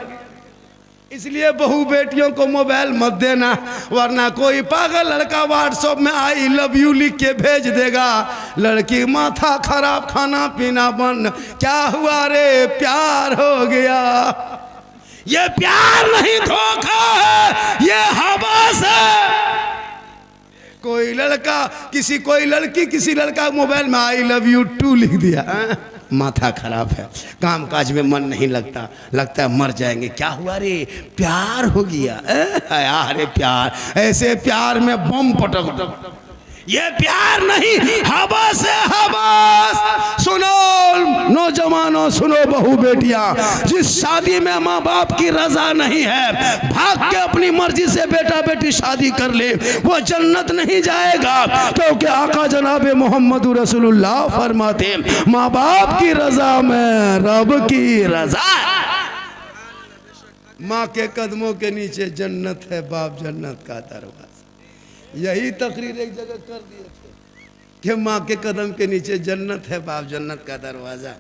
इसलिए बहू बेटियों को मोबाइल मत देना, वरना कोई पागल लड़का व्हाट्सएप में आई लव यू लिख के भेज देगा, लड़की माथा खराब, खाना पीना बंद, क्या हुआ रे, प्यार हो गया। ये प्यार नहीं, धोखा है, ये हवस है। कोई लड़का किसी, कोई लड़की किसी लड़का मोबाइल में आई लव यू टू लिख दिया, माथा खराब है, काम काज में मन नहीं लगता, लगता है मर जाएंगे, क्या हुआ रे, प्यार हो गया। अरे प्यार, ऐसे प्यार में बम पटक, ये प्यार नहीं, हवस है, हवस। सुनो नौजवानों, सुनो बहू बेटियां, जिस शादी में माँ बाप की रजा नहीं है, भाग के अपनी मर्जी से बेटा बेटी शादी कर ले, वो जन्नत नहीं जाएगा। क्योंकि आका जनाब मोहम्मद रसूलुल्लाह फरमाते, माँ बाप की रजा में रब की रजा। माँ के कदमों के नीचे जन्नत है, बाप जन्नत का दरवाजा। यही तकरीर एक जगह कर दिए थे कि माँ के कदम के नीचे जन्नत है, बाप जन्नत का दरवाजा।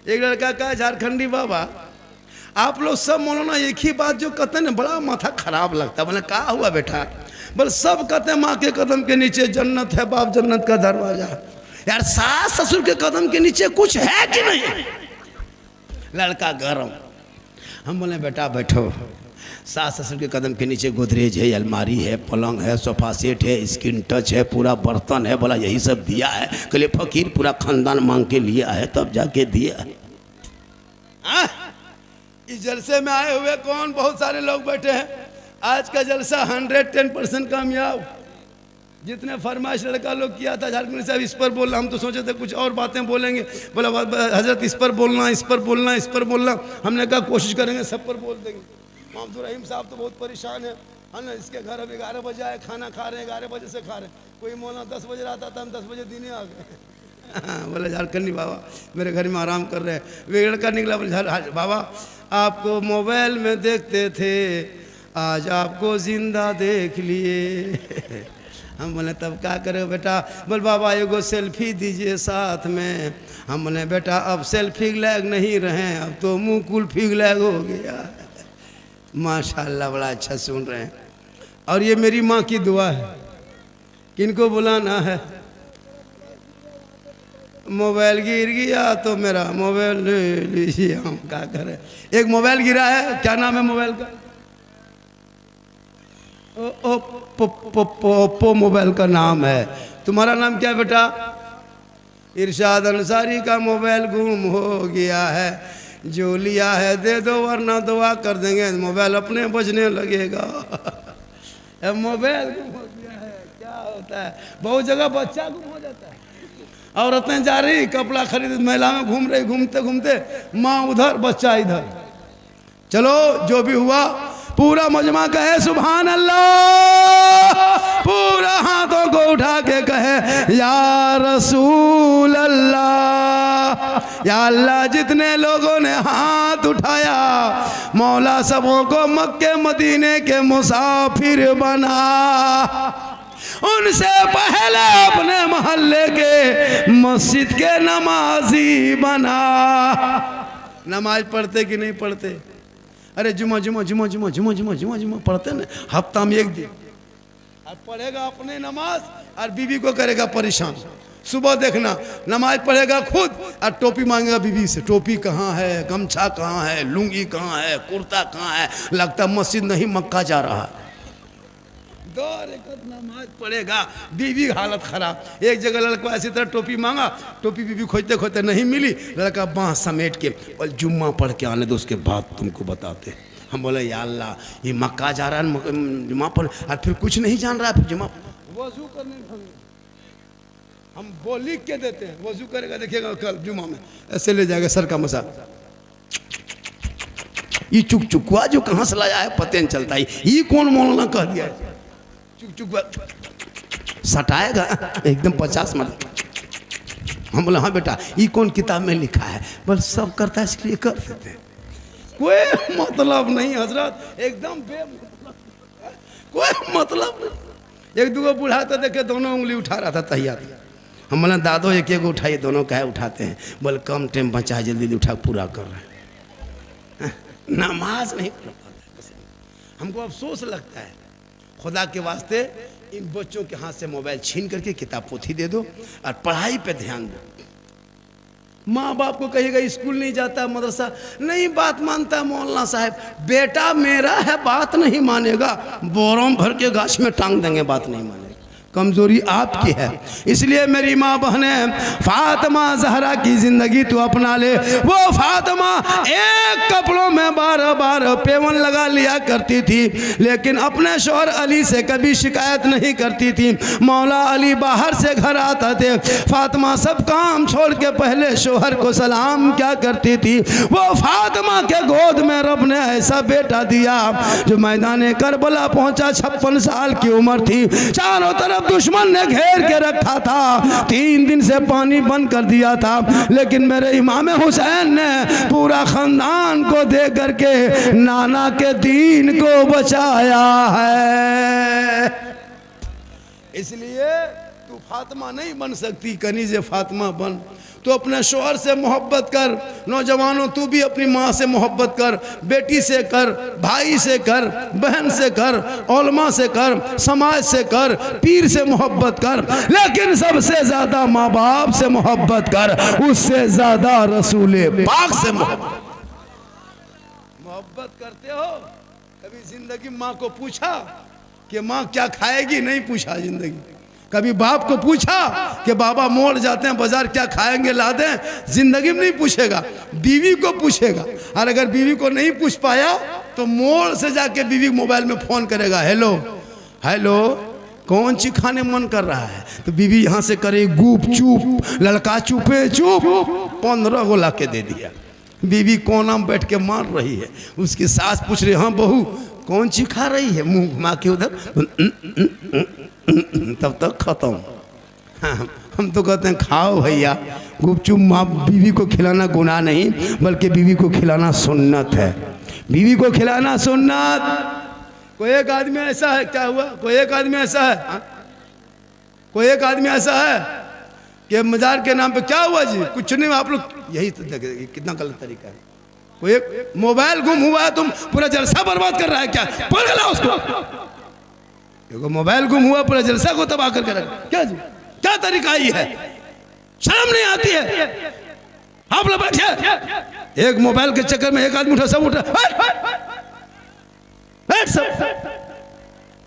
एक लड़का कहा, झारखंडी बाबा आप लोग सब मौलाना एक ही बात जो कहते हैं ना, बड़ा माथा खराब लगता है। बोले कहा हुआ बेटा, बोले सब कहते हैं माँ के कदम के नीचे जन्नत है, बाप जन्नत का दरवाजा। यार सास ससुर के कदम के नीचे कुछ है कि नहीं? लड़का गरम। हम बोले बेटा बैठो, सास ससुर के कदम के नीचे गोदरेज है, अलमारी है, पलंग है, सोफा सेट है, स्क्रीन टच है, पूरा बर्तन है। बोला यही सब दिया है? कहले फकीर पूरा खानदान मांग के लिया है तब जाके दिया है। इस जलसे में आए हुए कौन, बहुत सारे लोग बैठे हैं। आज का जलसा 110% कामयाब। जितने फरमाइश लड़का लोग किया था, झारखंड साहब इस पर बोलना, हम तो सोचे थे कुछ और बातें बोलेंगे। बोला हजरत इस पर बोलना, इस पर बोलना, इस पर बोलना। हमने कहा कोशिश करेंगे सब पर बोल देंगे। मोहम्मद रहीम साहब तो बहुत परेशान है ना, इसके घर अब 11 बजे आए, खाना खा रहे हैं, 11 बजे से खा रहे हैं। कोई मौलाना 10 बजे आता था, हम 10 बजे दिन आ गए। बोले झारखंडी बाबा मेरे घर में आराम कर रहे हैं। वे लड़का निकला, बोले बाबा आपको मोबाइल में देखते थे, आज आपको जिंदा देख लिए। हम बोले तब क्या करे बेटा? बोल बाबा एगो सेल्फी दीजिए साथ में। हम बोले बेटा अब सेल्फी लैग नहीं रहे, अब तो मुँह कुल्फी लैग हो गया। माशाल्लाह बड़ा अच्छा सुन रहे हैं। और ये मेरी माँ की दुआ है। किनको बुलाना है? मोबाइल गिर गया तो मेरा मोबाइल ले लीजिए। हम क्या करें? एक मोबाइल गिरा है, क्या नाम है मोबाइल का? ओप्पो मोबाइल का नाम है। तुम्हारा नाम क्या बेटा? इरशाद अंसारी का मोबाइल गुम हो गया है, जो लिया है दे दो वरना दुआ कर देंगे, मोबाइल अपने बजने लगेगा। मोबाइल गुम हो गया है, क्या होता है? बहुत जगह बच्चा गुम हो जाता है। औरतें जा रही कपड़ा खरीद, मेला में घूम रही, घूमते घूमते माँ उधर बच्चा इधर। चलो जो भी हुआ पूरा मजमा कहे सुभान अल्लाह, पूरा हाथों को उठा के कहे या रसूल अल्लाह। या अल्लाह जितने लोगों ने हाथ उठाया मौला सबों को मक्के मदीने के मुसाफिर बना, उनसे पहले अपने मोहल्ले के मस्जिद के नमाजी बना। नमाज पढ़ते कि नहीं पढ़ते? अरे जुमा जुमा जुमा जुमा जुमा जुमा जुमा जुमा पढ़ते ना, हफ्ता में एक दिन। और पढ़ेगा अपने नमाज और बीवी को करेगा परेशान। सुबह देखना नमाज पढ़ेगा खुद और टोपी मांगेगा बीवी से, टोपी कहाँ है, गमछा कहाँ है, लुंगी कहाँ है, कुर्ता कहाँ है, लगता मस्जिद नहीं मक्का जा रहा है। 2 रकात नमाज पढ़ेगा, बीवी हालत खराब। एक जगह लड़का ऐसी तरह टोपी मांगा, टोपी बीवी खोजते खोजते नहीं मिली, लड़का बाँह समेट के और जुम्मा पढ़ के आने दो उसके बाद तुमको बताते। हम बोले या अल्लाह ये मक्का जा रहा है जुम्मा पर और फिर कुछ नहीं जान रहा है, फिर जुम्मा वजू करने हम वो लिख के देते हैं, वजू करेगा देखिएगा कल जुम्मा में ऐसे ले जाएगा सर का मसा, ये चुक चुकवा जो कहाँ से लाया है पता नहीं चलता है, ये कौन मौलाना कह दिया है, चुक चुक सटाएगा एकदम 50 मत। हम बोले हाँ बेटा ये कौन किताब में लिखा है, बस सब करता है इसलिए कर देते हैं, कोई मतलब नहीं हजरत, एकदम बेमतलब, कोई मतलब नहीं। एक दूगो बूढ़ा तो देखे दोनों उंगली उठा रहा था तैयार, हम बोले दादो एक एक उठाइए, दोनों कहे उठाते हैं, बोले कम टाइम बचा जल्दी उठा पूरा कर रहे हैं, नमाज नहीं पढ़ पाते। हमको अफसोस लगता है, खुदा के वास्ते इन बच्चों के हाथ से मोबाइल छीन करके किताब पोथी दे दो और पढ़ाई पे ध्यान दो। माँ बाप को कहिएगा स्कूल नहीं जाता मदरसा नहीं, बात मानता मौलाना साहब, बेटा मेरा है बात नहीं मानेगा, बोरों भर के गाछ में टांग देंगे बात नहीं मानेगा, कमजोरी आपकी है। इसलिए मेरी माँ बहनें फातिमा जहरा की जिंदगी तू अपना ले। वो फातिमा एक कपड़ों में बार बार पेवन लगा लिया करती थी, लेकिन अपने शौहर अली से कभी शिकायत नहीं करती थी। मौला अली बाहर से घर आते थे, फातिमा सब काम छोड़ के पहले शौहर को सलाम क्या करती थी। वो फातिमा के गोद में रब ने ऐसा बेटा दिया जो मैदान करबला पहुंचा, 56 साल की उम्र थी, चारों तरफ दुश्मन ने घेर के रखा था, 3 दिन से पानी बंद कर दिया था, लेकिन मेरे इमाम हुसैन ने पूरा खानदान को दे करके नाना के दीन को बचाया है। इसलिए तू फातिमा नहीं बन सकती, कनीज़े फातिमा बन। तो अपने शौहर से मोहब्बत कर, नौजवानों तू भी अपनी माँ से मोहब्बत कर, बेटी से कर, भाई से कर, बहन से कर, उलमा से कर, समाज से कर, पीर से मोहब्बत कर, लेकिन सबसे ज़्यादा माँ बाप से मोहब्बत कर, उससे ज़्यादा रसूल पाक से मोहब्बत करते हो। कभी जिंदगी माँ को पूछा कि माँ क्या खाएगी? नहीं पूछा जिंदगी। कभी बाप को पूछा कि बाबा मोड़ जाते हैं बाजार क्या खाएंगे ला दें? जिंदगी में नहीं पूछेगा, बीवी को पूछेगा। और अगर बीवी को नहीं पूछ पाया तो मोड़ से जाके बीवी मोबाइल में फोन करेगा, हेलो हेलो कौन सी खाने मन कर रहा है? तो बीवी यहाँ से करे गुप चुप, लड़का चुपे चुप, 15 गो ला के दे दिया। बीवी कोना में बैठ के मार रही है, उसकी सास पूछ रही हाँ बहू कौन सी खा रही है, मुंह घुमा के उधर, तब तक खत्म। हाँ, हम तो कहते हैं खाओ भैया गुपचुप। माँ बीवी को खिलाना गुनाह नहीं, बल्कि बीवी को खिलाना सुन्नत है, बीवी को खिलाना सुन्नत। कोई एक आदमी ऐसा है, क्या हुआ? कोई एक आदमी ऐसा है, हाँ? कोई एक आदमी ऐसा है कि मजार के नाम पे क्या हुआ जी? कुछ नहीं, आप लोग यही तो देखे कितना गलत तरीका है। कोई एक मोबाइल गुम हुआ है, तुम पूरा जलसा बर्बाद कर रहा है क्या? पकड़ ला उसको। देखो मोबाइल गुम हुआ, पूरा जलसा को तबाह करके रखा, क्या जी? क्या तरीका ये है? शर्म नहीं आती है? आप लोग बैठे, एक मोबाइल के चक्कर में एक आदमी उठा, सब उठा, बैठ सब।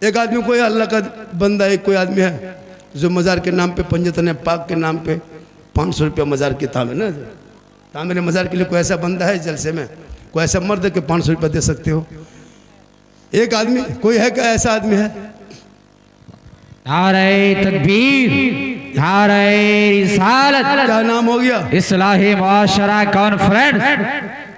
एक आदमी कोई अल्लाह का बंदा, एक कोई आदमी है जो मजार के नाम पे, पंजतन पाक के नाम पे 500 रुपया मजार की तामीर ना, तामीर मजार के लिए कोई ऐसा बंदा है जलसे में, कोई ऐसा मर्द के 500 रुपया दे सकते हो? एक आदमी कोई है क्या ऐसा आदमी है? नारे तकबीर, नारे रिसालत। क्या नाम हो गया? इस्लाही मुआशरा कॉन्फ्रेंस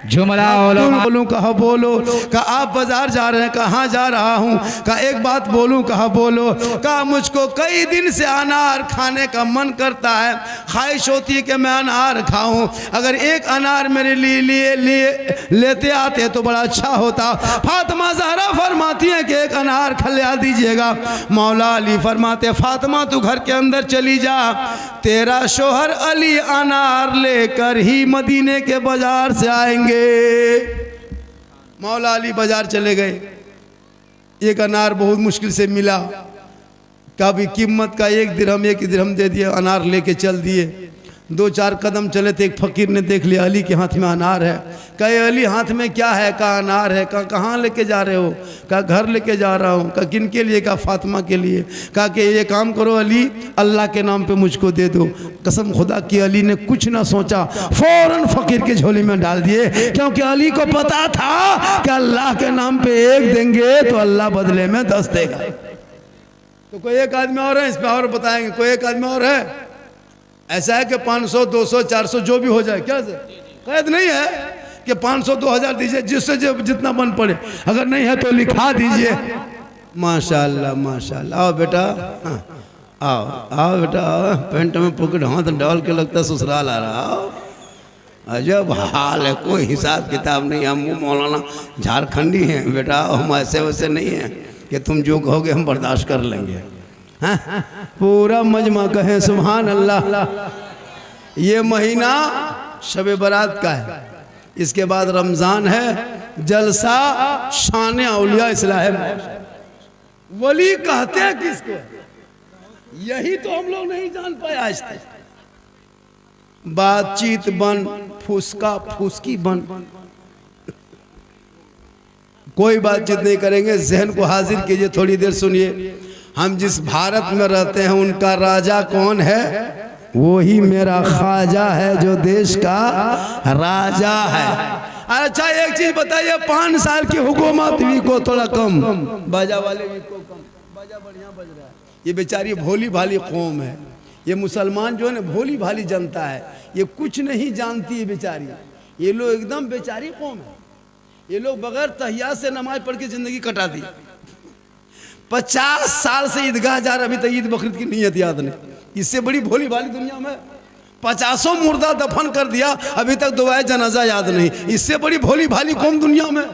जुमला बोलूं कहा बोलो, कहा आप बाजार जा रहे हैं, कहाँ जा रहा हूँ, कहा एक बात बोलूं, कहा बोलो, कहा मुझको कई दिन से अनार खाने का मन करता है, ख्वाहिश होती है कि मैं अनार खाऊं, अगर एक अनार मेरे लिए लेते आते तो बड़ा अच्छा होता। फातिमा ज़हरा फरमाती है कि एक अनार खिला दीजिएगा। मौला अली फरमाते फातिमा तू घर के अंदर चली जा, तेरा शोहर अली अनार लेकर ही मदीने के बाजार से आएंगे। मौला अली बाजार चले गए, एक अनार बहुत मुश्किल से मिला, कभी कीमत का 1 दिरहम दे दिया, अनार लेके चल दिए। 2-4 कदम चले थे, एक फकीर ने देख लिया अली के हाथ में अनार है। कहे अली हाथ में क्या है? कहा अनार है। कहा कहाँ लेके जा रहे हो? कहा घर लेके जा रहा हूँ। कहा किन के लिए? कहा फातिमा के लिए। कहा कि ये काम करो अली, अल्लाह के नाम पे मुझको दे दो। कसम खुदा की अली ने कुछ ना सोचा, फौरन फकीर के झोली में डाल दिए, क्योंकि अली को पता था कि अल्लाह के नाम पे 1 देंगे तो अल्लाह बदले में 10 देगा। तो कोई एक आदमी और है, इसमें और बताएंगे, कोई एक आदमी और है। ऐसा है कि 500, 200, 400 जो भी हो जाए, क्या से कैद नहीं है कि 500, 2000 दीजिए, जिससे जितना बन पड़े, अगर नहीं है तो लिखा दीजिए। माशाल्लाह माशाल्लाह। आओ बेटा, हाँ, आओ बेटा, पेंट में पॉकेट हाथ डाल के लगता ससुराल आ रहा। आओ, अजब हाल है, कोई हिसाब किताब नहीं। हम मौलाना झारखंडी हैं बेटा, हम ऐसे वैसे नहीं हैं कि तुम जो कहोगे हम बर्दाश्त कर लेंगे। हाँ? पूरा मजमा कहें सुभान अल्लाह। ये महीना शब बारात का है, इसके बाद रमज़ान है, जलसा शान औलिया इस्लाह है। वली कहते हैं किसको? यही तो हम लोग नहीं जान पाए आज तक। बातचीत बन, फुसका फुसकी बन, कोई बातचीत नहीं करेंगे। जहन को हाजिर कीजिए, थोड़ी देर सुनिए। हम जिस भारत में रहते हैं उनका राजा कौन है? वही मेरा ख्वाजा है जो देश का राजा है। अच्छा एक चीज बताइए, 5 साल की हुकूमत भी को थोड़ा कम, बाजा वाले भी को कम, बाजा बढ़िया बज रहा है। ये बेचारी भोली भाली कौम है, ये मुसलमान जो है ना भोली भाली जनता है, ये कुछ नहीं जानती है बेचारी। ये लोग एकदम बेचारी कौम है। ये लोग बगैर तहियात से नमाज पढ़ के जिंदगी कटा दी। 50 साल से ईदगाह जा रहा, अभी तक ईद बकरीद की नियत याद नहीं। इससे बड़ी भोली भाली दुनिया में 50 मुर्दा दफन कर दिया, अभी तक दुआए जनाजा याद नहीं। इससे बड़ी भोली भाली कौम दुनिया में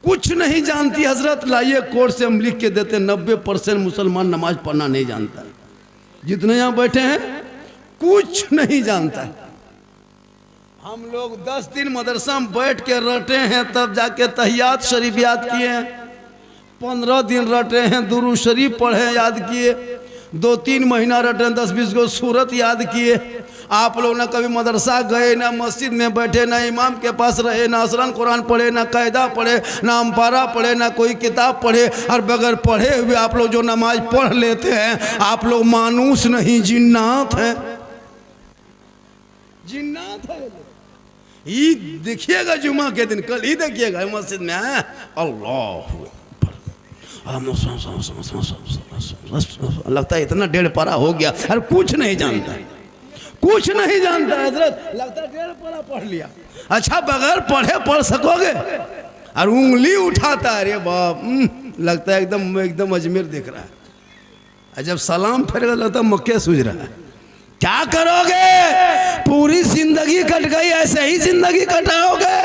कुछ नहीं जानती। हजरत लाइए कोर्ट से हम लिख के देते, 90% मुसलमान नमाज पढ़ना नहीं जानता। जितने यहाँ बैठे हैं कुछ नहीं जानता। हम लोग 10 दिन मदरसा में बैठ के रटे हैं, तब जाके तहियात शरीफ याद किए हैं। 15 दिन रटे हैं, दुरूद शरीफ पढ़े याद किए। 2-3 महीना रटे, 10-20 गो सूरत याद किए। आप लोग ना कभी मदरसा गए, ना मस्जिद में बैठे, ना इमाम के पास रहे, ना असरन कुरान पढ़े, ना कायदा पढ़े, ना अम्पारा पढ़े, ना कोई किताब पढ़े। और बगैर पढ़े हुए आप लोग जो नमाज पढ़ लेते हैं, आप लोग मानूस नहीं जिन्नात हैं। जिन्नात है। ईद देखिएगा जुमा के दिन, कल ही देखिएगा मस्जिद में, अल्लाह लगता है इतना 1.5 पारा हो गया। अरे कुछ नहीं जानता, कुछ नहीं जानता हजरत, लगता है 1.5 पारा पढ़ लिया। अच्छा बगैर पढ़े पढ़ सकोगे? और उंगली उठाता है, अरे बाप, लगता है एकदम अजमेर दिख रहा है। जब सलाम फेरेगा लगता है मक्के सूझ रहा है। क्या करोगे? पूरी जिंदगी कट गई, ऐसे ही जिंदगी कटाओगे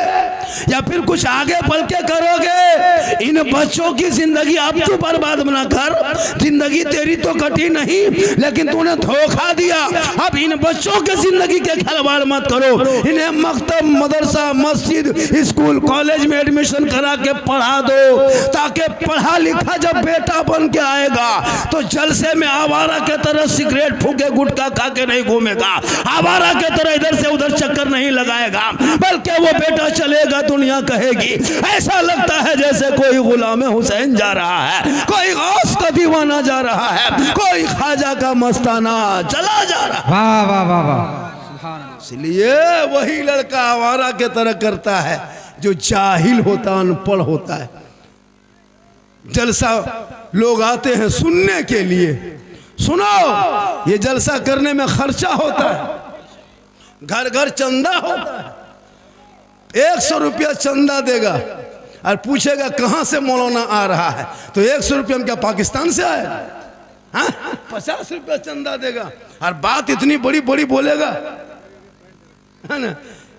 या फिर कुछ आगे बढ़ के करोगे? इन बच्चों की जिंदगी अब तू बर्बाद ना कर। जिंदगी तेरी तो कटी नहीं, लेकिन तूने धोखा दिया। अब इन बच्चों के जिंदगी के खिलवाड़ मत करो। इन्हें मकतब, मदरसा, मस्जिद, स्कूल, कॉलेज में एडमिशन करा के पढ़ा दो, ताकि पढ़ा लिखा जब बेटा बन के आएगा तो जलसे में आवारा के तरह सिगरेट फूके, गुटखा खा के नहीं घूमेगा, आवारा के तरह इधर से उधर चक्कर नहीं लगाएगा, बल्कि वो बेटा चलेगा, दुनिया कहेगी ऐसा लगता है जैसे कोई गुलाम हुसैन जा रहा है, कोई गौस का दीवाना जा रहा है, कोई ख्वाजा का मस्ताना चला जा रहा है। वाह वाह वाह वाह। इसलिए वही लड़का आवारा के तरह करता है जो जाहिल होता, अनपढ़ होता है। जलसा लोग आते हैं सुनने के लिए, सुनो, ये जलसा करने में खर्चा होता है, घर घर चंदा होता है, 100 रुपया चंदा देगा और पूछेगा कहाँ से मौलाना आ रहा है, तो 100 रुपया में क्या पाकिस्तान से आया? हाँ, 50 रुपया चंदा देगा और बात इतनी बड़ी बड़ी बोलेगा, है ना।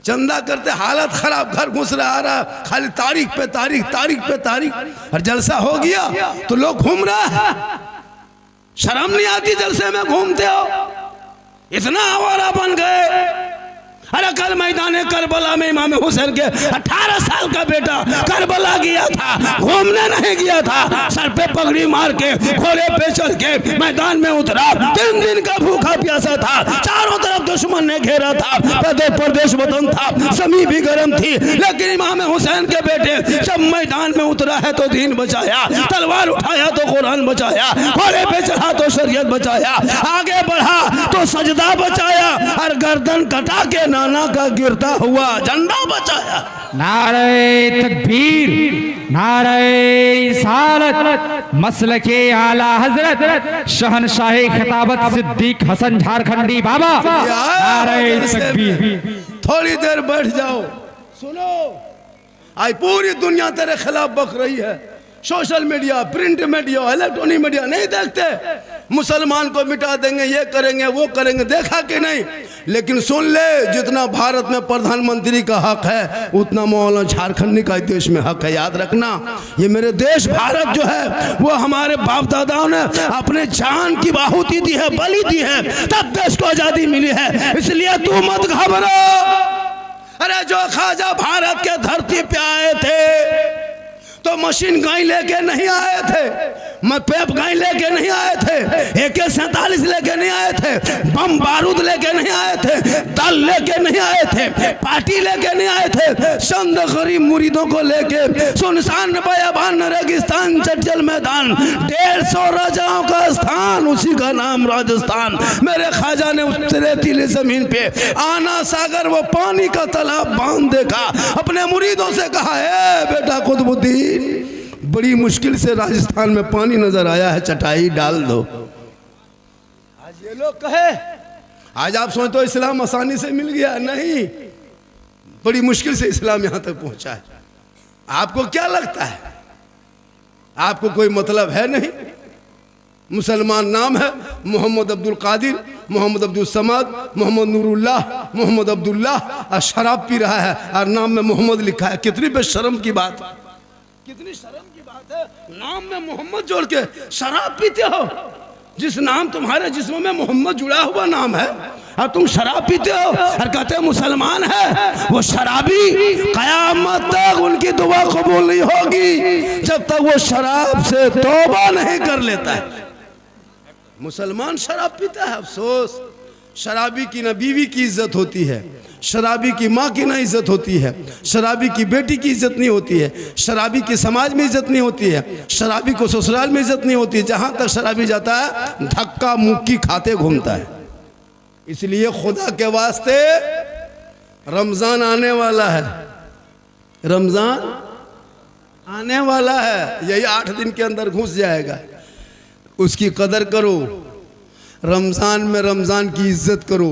चंदा करते हालत खराब, घर घुस रहा आ रहा, खाली तारीख पे तारीख, तारीख पे तारीख, और जलसा हो गया तो लोग घूम रहा है। शर्म नहीं आती जलसे में घूमते हो? इतना आवारा बन गए। अरे कल मैदान करबला में इमाम हुसैन के 18 साल का बेटा करबला गया था, घूमने नहीं गया था, सर पे पगड़ी मार के घोड़े पे चढ़ के मैदान में उतरा। 3 दिन का भूखा प्यासा था, चारों तरफ दुश्मन ने घेरा था, प्रदेश वतन था, जमीन भी गर्म थी, लेकिन इमाम हुसैन के बेटे जब मैदान में उतरा है तो दीन बचाया, तलवार उठाया तो कुरान बचाया, घोड़े पे चढ़ा तो शरीयत बचाया, आगे बढ़ा तो सजदा बचाया, और गर्दन कटा के नाना का गिरता हुआ झंडा बचाया। नारे तकबीर, नारे रिसालत, मसलके आला हजरत शहनशाह खिताबत सिद्दीक हसन झारखंडी बाबा। नारे तकबीर। थोड़ी देर बैठ जाओ, सुनो। आज पूरी दुनिया तेरे खिलाफ बक रही है। Social media, print media, electronic media नहीं देखते? मुसलमान को मिटा देंगे, ये करेंगे वो करेंगे, देखा कि नहीं? लेकिन सुन ले, जितना भारत में प्रधानमंत्री का हक है उतना मौलाना झारखंडी का देश में हक है। याद रखना, ये मेरे देश भारत जो है वो हमारे बाप दादाओं ने अपने जान की आहुति दी है, बलि दी है, तब देश को आजादी मिली है। इसलिए तू मत घबरा। अरे जो ख्वाजा भारत के धरती पे आए थे तो मशीन गन लेके नहीं आए थे, पेप गन लेके नहीं आए थे, AK-47 लेके नहीं आए थे, बम बारूद लेके नहीं आए थे, दल लेके नहीं आए थे, पार्टी लेके नहीं आए थे, चंद गरीब मुरीदों को लेके सुनसान बयाबान रेगिस्तान चंचल मैदान 150 राजाओं का स्थान, उसी का नाम राजस्थान। मेरे ख्वाजा ने उस रेतीली जमीन पे आना सागर वो पानी का तालाब बांध देखा, अपने मुरीदों से कहा, है बेटा कुतुबुद्दीन, बड़ी मुश्किल से राजस्थान में पानी नजर आया है, चटाई डाल दो। आज ये लोग कहे, आज आप सोचते तो इस्लाम आसानी से मिल गया, नहीं, बड़ी मुश्किल से इस्लाम यहां तक पहुंचा है। आपको क्या लगता है? आपको कोई मतलब है नहीं? मुसलमान नाम है मोहम्मद अब्दुल कादिर, मोहम्मद अब्दुल समद, मोहम्मद नूरुल्लाह, मोहम्मद अब्दुल्लाह, और शराब पी रहा है और नाम में मोहम्मद लिखा है। कितनी बेशर्म की बात, कितनी शर्म की बात है, नाम में मोहम्मद जोड़ के शराब पीते हो। जिस नाम तुम्हारे जिस्म में मोहम्मद जुड़ा हुआ नाम है और तुम शराब पीते हो और कहते मुसलमान है। वो शराबी कयामत तक उनकी दुआ कबूल नहीं होगी जब तक वो शराब से तौबा नहीं कर लेता है। मुसलमान शराब पीता है, अफसोस। शराबी की ना बीवी की इज्जत होती है, शराबी की माँ की ना इज्जत होती है, शराबी की बेटी की इज्जत नहीं होती है, शराबी की समाज में इज्जत नहीं होती है, शराबी को ससुराल में इज्जत नहीं होती है। जहाँ तक शराबी जाता है धक्का मुक्की खाते घूमता है। इसलिए खुदा के वास्ते रमज़ान आने वाला है, रमज़ान आने वाला है, यही 8 दिन के अंदर घुस जाएगा। उसकी कदर करो, रमज़ान में रमज़ान की इज्जत करो।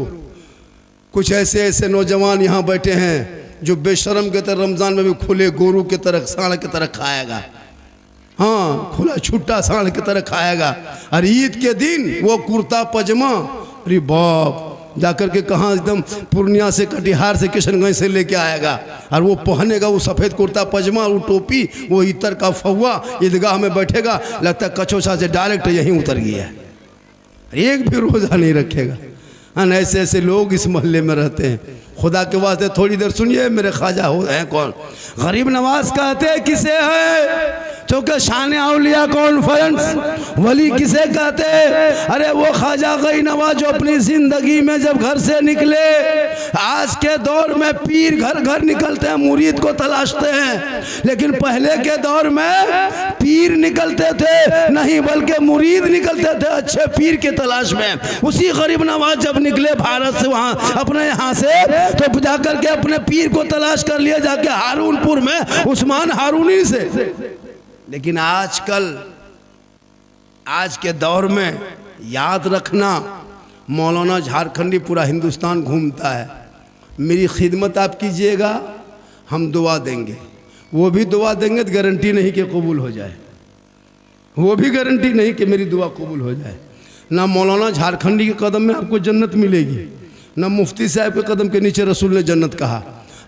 कुछ ऐसे ऐसे नौजवान यहाँ बैठे हैं जो बेशरम के तरह रमज़ान में भी खुले गोरू के तरह सांड की तरह खाएगा, हाँ खुला छुट्टा सांड की तरह खाएगा। और ईद के दिन वो कुर्ता पजामा, अरे बाप, जाकर के कहाँ एकदम पूर्णिया से, कटिहार से, किशनगंज से लेके आएगा और वो पहनेगा वो सफ़ेद कुर्ता पजामा, वो टोपी, वो इतर का फौवा, ईदगाह में बैठेगा, लगता है कचौसा से डायरेक्ट यहीं उतर गया, एक भी रोज़ा नहीं रखेगा। हाँ, ऐसे ऐसे लोग इस मोहल्ले में रहते हैं। खुदा के वास्ते थोड़ी देर सुनिए, मेरे ख्वाजा हो हैं कौन? गरीब नवाज कहते किसे है? चूँकि शान औलिया कॉन्फ्रेंस वली किसे कहते? अरे वो ख्वाजा गई नवाज जो अपनी ज़िंदगी में जब घर से निकले, आज के दौर में पीर घर घर निकलते हैं, मुरीद को तलाशते हैं, लेकिन पहले के दौर में पीर निकलते थे नहीं बल्कि मुरीद निकलते थे अच्छे पीर के तलाश में। उसी गरीब नवाज जब निकले भारत से, वहाँ अपने यहाँ से, तो जाकर के अपने पीर को तलाश कर लिया जाके हारूनपुर में उस्मान हारूनी से। लेकिन आजकल आज के दौर में याद रखना, मौलाना झारखंडी पूरा हिंदुस्तान घूमता है। मेरी खिदमत आप कीजिएगा, हम दुआ देंगे, वो भी दुआ देंगे तो गारंटी नहीं कि कबूल हो जाए, वो भी गारंटी नहीं कि मेरी दुआ कबूल हो जाए। ना मौलाना झारखंडी के कदम में आपको जन्नत मिलेगी, ना मुफ्ती साहब के कदम के नीचे रसूल ने जन्नत कहा,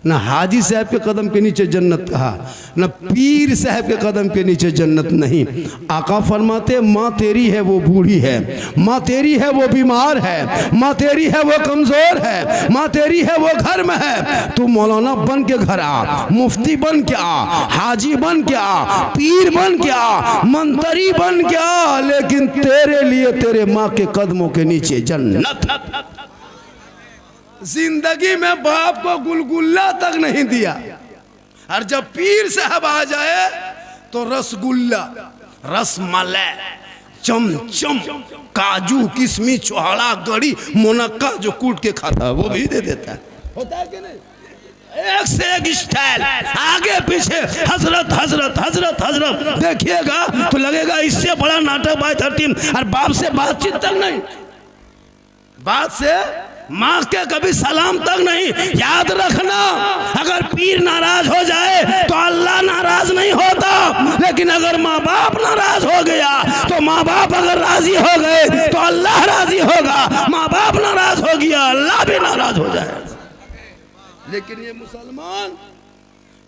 ना हाजी साहब के कदम के नीचे जन्नत कहा, ना पीर साहब के कदम के नीचे जन्नत नहीं। आका फरमाते माँ तेरी है वो बूढ़ी है, माँ तेरी है वो बीमार है, माँ तेरी है वो कमज़ोर है, माँ तेरी है वो घर में है। तू मौलाना बन के घर आ, मुफ्ती बन के आ, हाजी बन के आ, पीर बन के आ, मंत्री बन के आ, लेकिन तेरे लिए तेरे माँ के कदमों के नीचे जन्नत। जिंदगी में बाप को गुलगुल्ला तक नहीं दिया, और जब पीर साहब आ जाए तो रसगुल्ला, रसमलाई, चमचम, काजू, किशमिश, चौहाड़ा, गड़ी, मुनक्का जो कूट के खाता है वो भी दे देता है। होता है कि नहीं? एक से एक स्टाइल, आगे पीछे हजरत हजरत हजरत हजरत। देखिएगा तो लगेगा इससे बड़ा नाटक बाय 13। और बाप से बातचीत तक नहीं, बात से माँ के कभी सलाम तक नहीं। याद रखना, अगर पीर नाराज हो जाए तो अल्लाह नाराज नहीं होता, लेकिन अगर माँ बाप नाराज हो गया तो माँ बाप अगर राजी हो गए तो अल्लाह राजी होगा। माँ बाप नाराज हो गया अल्लाह भी नाराज हो जाए। लेकिन ये मुसलमान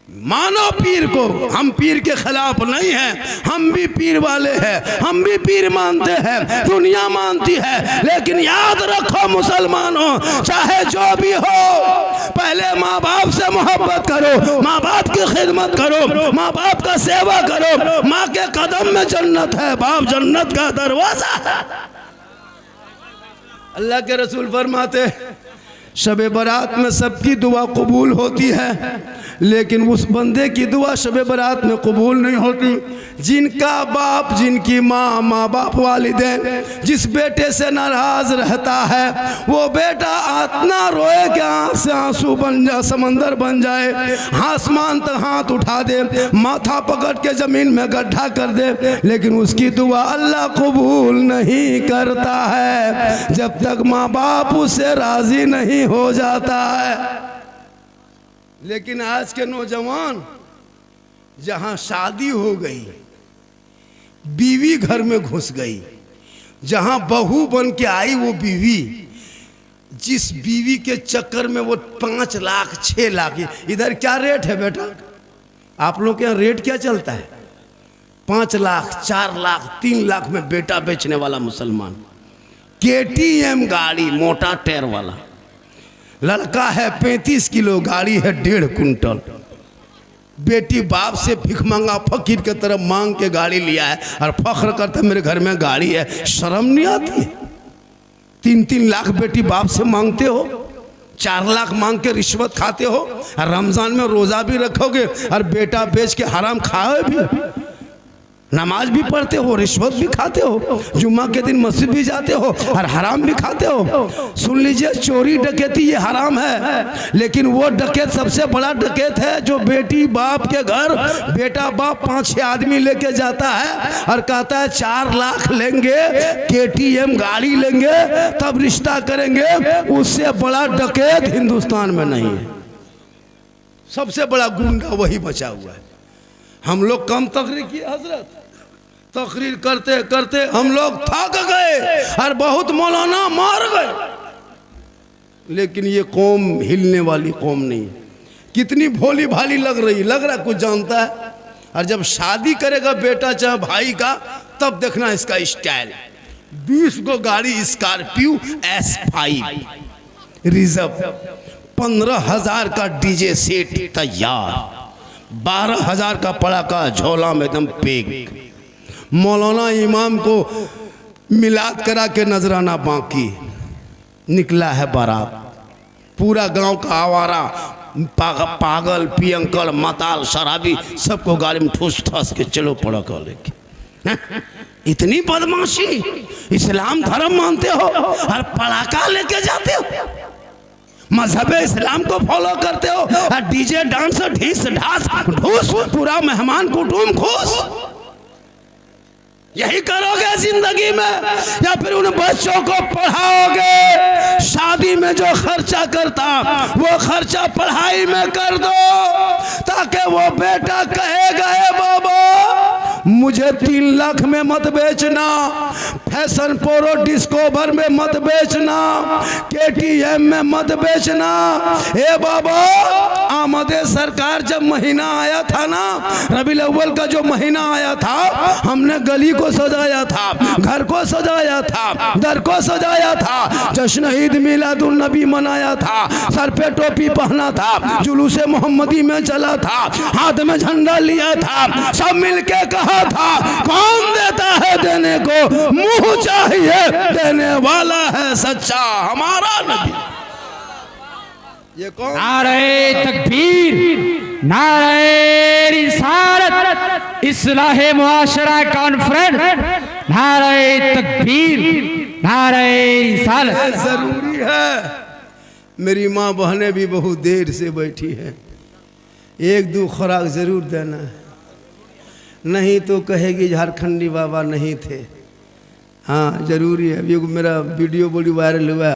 मानो पीर को, हम पीर के खिलाफ नहीं हैं, हम भी पीर वाले हैं, हम भी पीर मानते हैं, दुनिया मानती है। लेकिन याद रखो मुसलमानों, चाहे जो भी हो, पहले माँ बाप से मोहब्बत करो, माँ बाप की खिदमत करो, माँ बाप का सेवा करो। माँ के कदम में जन्नत है, बाप जन्नत का दरवाजा है। अल्लाह के रसूल फरमाते शब बारात में सबकी दुआ कबूल होती है, लेकिन उस बंदे की दुआ शब बारात में कबूल नहीं होती जिनका बाप, जिनकी माँ, माँ बाप वालिदैन जिस बेटे से नाराज रहता है, वो बेटा इतना रोए कि आँख से आंसू बन जाए, समंदर बन जाए, आसमान तक हाथ उठा दे, माथा पकड़ के जमीन में गड्ढा कर दे, लेकिन उसकी दुआ अल्लाह कबूल नहीं करता है जब तक माँ बाप उससे राजी नहीं हो जाता है। लेकिन आज के नौजवान, जहां शादी हो गई, बीवी घर में घुस गई, जहां बहू बन के आई वो बीवी, जिस बीवी के चक्कर में वो 5 लाख 6 लाख, इधर क्या रेट है बेटा? आप लोग के यहाँ रेट क्या चलता है? 5 लाख 4 लाख 3 लाख में बेटा बेचने वाला मुसलमान, KTM गाड़ी मोटा टायर वाला, लड़का है 35 किलो, गाड़ी है 1.5 कुंटल, बेटी बाप से भिख मांगा फकीर के तरफ मांग के गाड़ी लिया है और फख्र करता मेरे घर में गाड़ी है। शर्म नहीं आती? 3-3 लाख बेटी बाप से मांगते हो, 4 लाख मांग के रिश्वत खाते हो, और रमजान में रोजा भी रखोगे और बेटा बेच के हराम खाओ भी, नमाज भी पढ़ते हो, रिश्वत भी खाते हो, जुम्मा के दिन मस्जिद भी जाते हो और हराम भी खाते हो। सुन लीजिए, चोरी डकैती ये हराम है, लेकिन वो डकैत सबसे बड़ा डकैत है जो बेटी बाप के घर, बेटा बाप 5-6 आदमी लेके जाता है और कहता है 4 लाख लेंगे, KTM गाड़ी लेंगे, तब रिश्ता करेंगे। उससे बड़ा डकैत हिंदुस्तान में नहीं है। सबसे बड़ा गुंडा वही बचा हुआ है। हम लोग कम तकरीर किए हजरत, तकरीर करते करते हम लोग थक गए और बहुत मौलाना मार गए। लेकिन ये कौम हिलने वाली कौम नहीं है। कितनी भोली भाली लग रहा कुछ जानता है, और जब शादी करेगा बेटा चाहे भाई का, तब देखना इसका स्टाइल। 20 को गाड़ी स्कॉर्पियो S5 रिजर्व, 15,000 का डीजे सेट तैयार, 12,000 का पड़ाका झोला में एकदम पेक। मौलाना इमाम को मिलाद करा के नजराना बाकी, निकला है बारात। पूरा गांव का आवारा, पागल, पियंकड़, माताल, शराबी सबको गाड़ी में ठूस ठास के चलो पड़ाका लेके। इतनी बदमाशी! इस्लाम धर्म मानते हो और पड़ाका लेके जाते हो, मजहब इस्लाम को फॉलो करते हो और डीजे डांस ढीस ढास ढूस, पूरा मेहमान कुटुम खुश। यही करोगे जिंदगी में, या फिर उन बच्चों को पढ़ाओगे? शादी में जो खर्चा करता वो खर्चा पढ़ाई में कर दो, ताकि वो बेटा कहेगा ए बाबा मुझे 3 लाख में मत बेचना, फैशन प्रो डिस्कवर में मत बेचना, KTM में मत बेचना। ए बाबा आमदे सरकार जब महीना आया था ना, रबीउल अव्वल का जो महीना आया था, हमने गली को सजाया था, घर को सजाया था, दर को सजाया था, जश्न ईद मिलादुन नबी मनाया था, सर पे टोपी पहना था, जुलूसे मोहम्मदी में चला था, हाथ में झंडा लिया था, सब मिलके कहा था कौन देता है देने को, मुंह चाहिए देने वाला है सच्चा हमारा नबी। ये कौन? नारे तकबीर, नारे रिसालत, इस्लाहे मुआशरा कॉन्फ्रेंस, नारे तकबीर, नारे रिसालत। जरूरी है। मेरी माँ बहनें भी बहुत देर से बैठी हैं, 1-2 खुराक जरूर देना है, नहीं तो कहेगी झारखंडी बाबा नहीं थे। हाँ जरूरी है। अभी मेरा वीडियो बड़ी वायरल हुआ है।